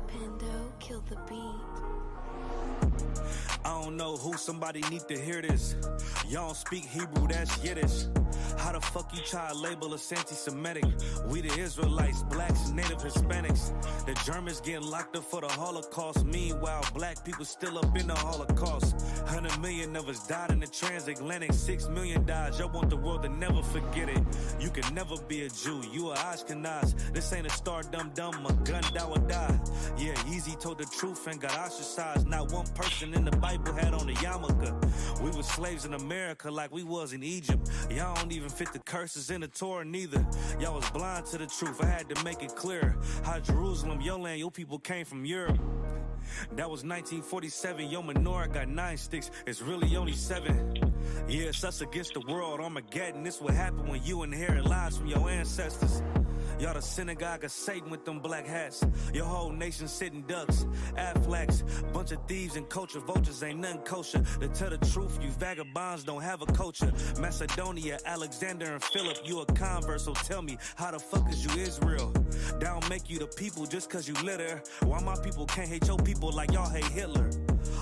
Pando killed the beat. I don't know who, somebody need to hear this. Y'all don't speak Hebrew, that's Yiddish. How the fuck you try to label us anti-Semitic? We the Israelites, blacks, native Hispanics. The Germans getting locked up for the Holocaust. Meanwhile, black people still up in the Holocaust. 100 million of us died in the transatlantic. 6 million died, y'all want the world to never forget it. You can never be a Jew, you a Ashkenaz. This ain't a star dum-dum, a gun die or die. Yeah, Yeezy told the truth and got ostracized. Not one person in the Bible had on a yarmulke. We were slaves in America like we was in Egypt. Y'all don't even fit the curses in the Torah neither. Y'all was blind to the truth, I had to make it clear. How Jerusalem, your land, your people came from Europe. That was 1947, your menorah got 9 sticks, it's really only 7. Yeah, it's us against the world, Armageddon. This what happened when you inherit lies from your ancestors. Y'all the synagogue of Satan with them black hats. Your whole nation sitting ducks, Aflacs. Bunch of thieves and culture vultures, ain't nothing kosher. To tell the truth, you vagabonds don't have a culture. Macedonia, Alexander and Philip, you a convert, so tell me, how the fuck is you Israel? That don't make you the people just cause you litter. Why my people can't hate your people like y'all hate Hitler?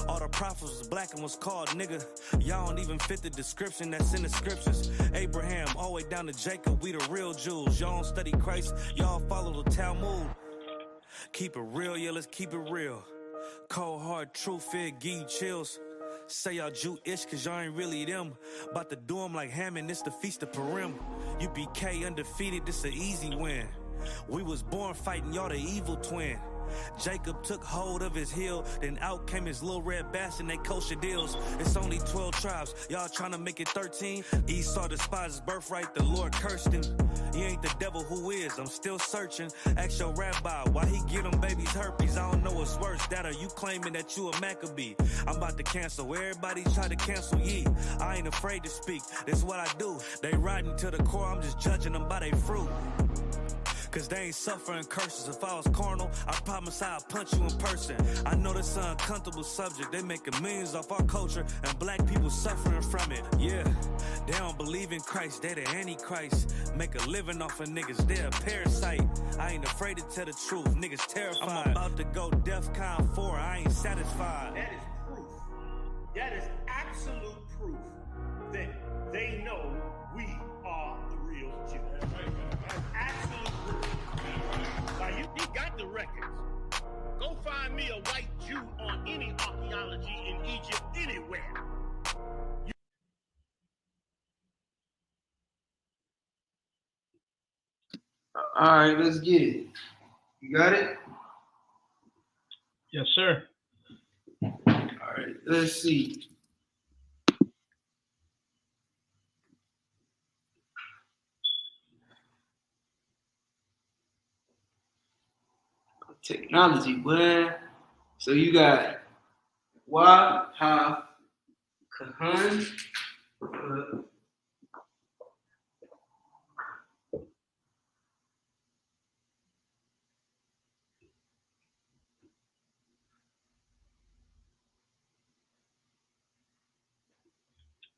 All the prophets was black and was called nigga. Y'all don't even fit the description that's in the scriptures. Abraham, all the way down to Jacob, we the real Jews. Y'all don't study Christ, y'all follow the Talmud. Keep it real, yeah, let's keep it real. Cold hard truth, it give you chills. Say y'all Jew-ish cause y'all ain't really them. About to do them like Hammond, it's the Feast of Purim. UBK undefeated, this an easy win. We was born fighting, y'all the evil twin. Jacob took hold of his heel, then out came his little red bastard and they kosher deals. It's only 12 tribes, y'all trying to make it 13. Esau despised his birthright, the Lord cursed him. He ain't the devil who is, I'm still searching. Ask your rabbi, why he give them babies herpes? I don't know what's worse, that or you claiming that you a Maccabee. I'm about to cancel, everybody try to cancel ye. I ain't afraid to speak, that's what I do. They riding to the core, I'm just judging them by their fruit. Cause they ain't suffering curses. If I was carnal, I promise I'd punch you in person. I know this an uncomfortable subject. They making millions off our culture and black people suffering from it. Yeah, they don't believe in Christ, they the Antichrist. Make a living off of niggas, they're a parasite. I ain't afraid to tell the truth, niggas terrified. I'm about to go DEFCON 4, I ain't satisfied. That is proof. That is absolute proof proof that they know we are the real Jews. That's absolute proof. Now, he got the records. Go find me a white Jew on any archaeology in Egypt anywhere. All right, let's get it. You got it? Yes, sir. All right, let's see. Technology, boy. So you got Wa Ha Kahan.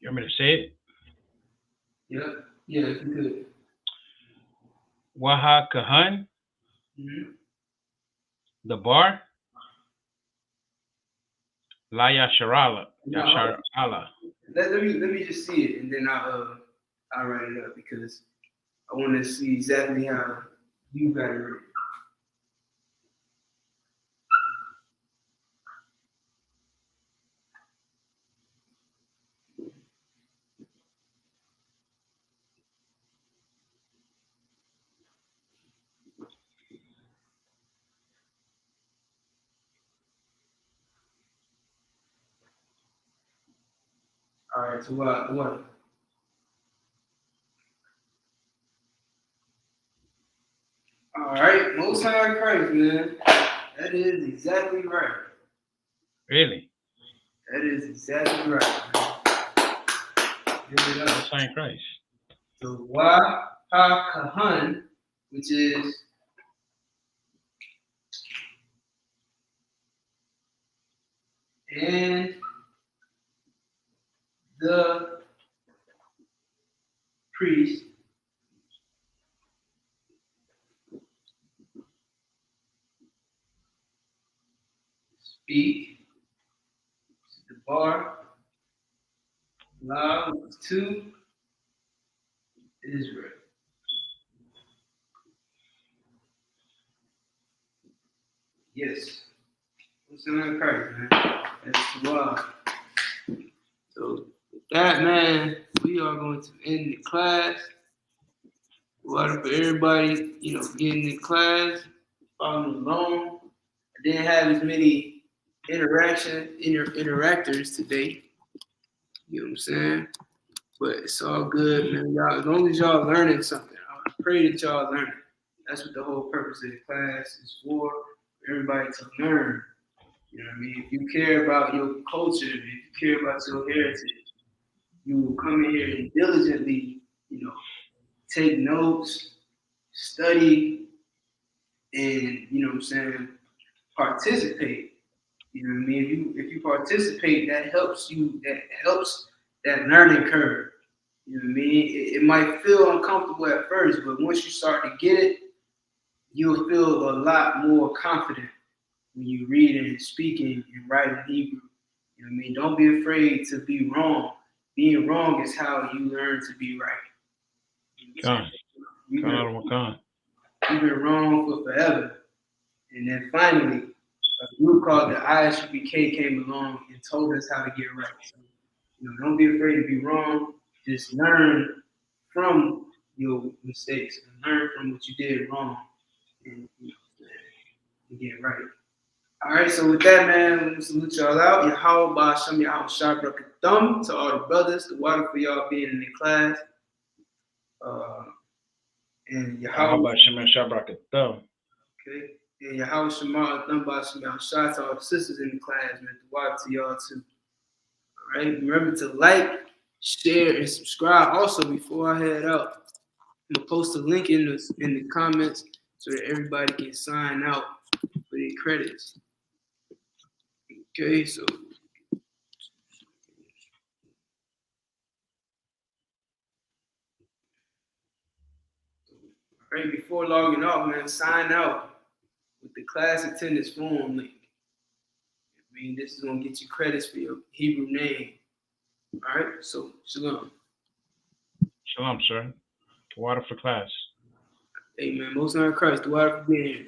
You want me to say it? Yeah, if you could. Waha Kahan, the bar, La Yasharala. Yasharala. Let me just see it, and then I'll write it up because I want to see exactly how you got it written. All right, so what? All right, Most High Christ, man. That is exactly right. Really? That is exactly right. Here we go. Most High Christ. So Wa Ha Kahan, which is and the priest speak the bar loud to Israel. Yes. What's in Christ, man? That's wild. So with that, man, we are going to end the class. Water for everybody, getting in class, following along. I didn't have as many interactors today. You know what I'm saying? But it's all good, man. Y'all, as long as y'all learning something, I pray that y'all learning. That's what the whole purpose of the class is for everybody to learn. You know what I mean? If you care about your culture, if you care about your heritage, you will come in here and diligently, take notes, study, and participate. You know what I mean? If you participate, that helps that learning curve. You know what I mean? It might feel uncomfortable at first, but once you start to get it, you'll feel a lot more confident when you read and speaking and writing Hebrew. You know what I mean? Don't be afraid to be wrong. Being wrong is how you learn to be right. You've been wrong for forever. And then finally, a group called the ISUPK came along and told us how to get right. So, don't be afraid to be wrong. Just learn from your mistakes and learn from what you did wrong and get right. All right, so with that, man, let me salute y'all out. Yahweh Ba'Shem Yahweh Shabrak Thumb to all the brothers, the water for y'all being in the class. And Yahweh Ba'Shem Shabrak Thumb. Okay. And Yahweh Shema Thumb Ba'Shem Yahweh Shah to all the sisters in the class, man. The water to y'all too. All right, remember to like, share, and subscribe. Also, before I head out, I'm gonna post a link in the comments so that everybody can sign out for their credits. Okay, so all right, before logging off, man, sign out with the class attendance form link. I mean, this is gonna get you credits for your Hebrew name. All right, so shalom. Shalom, sir. Water for class. Amen. Most High Christ, the water for being here.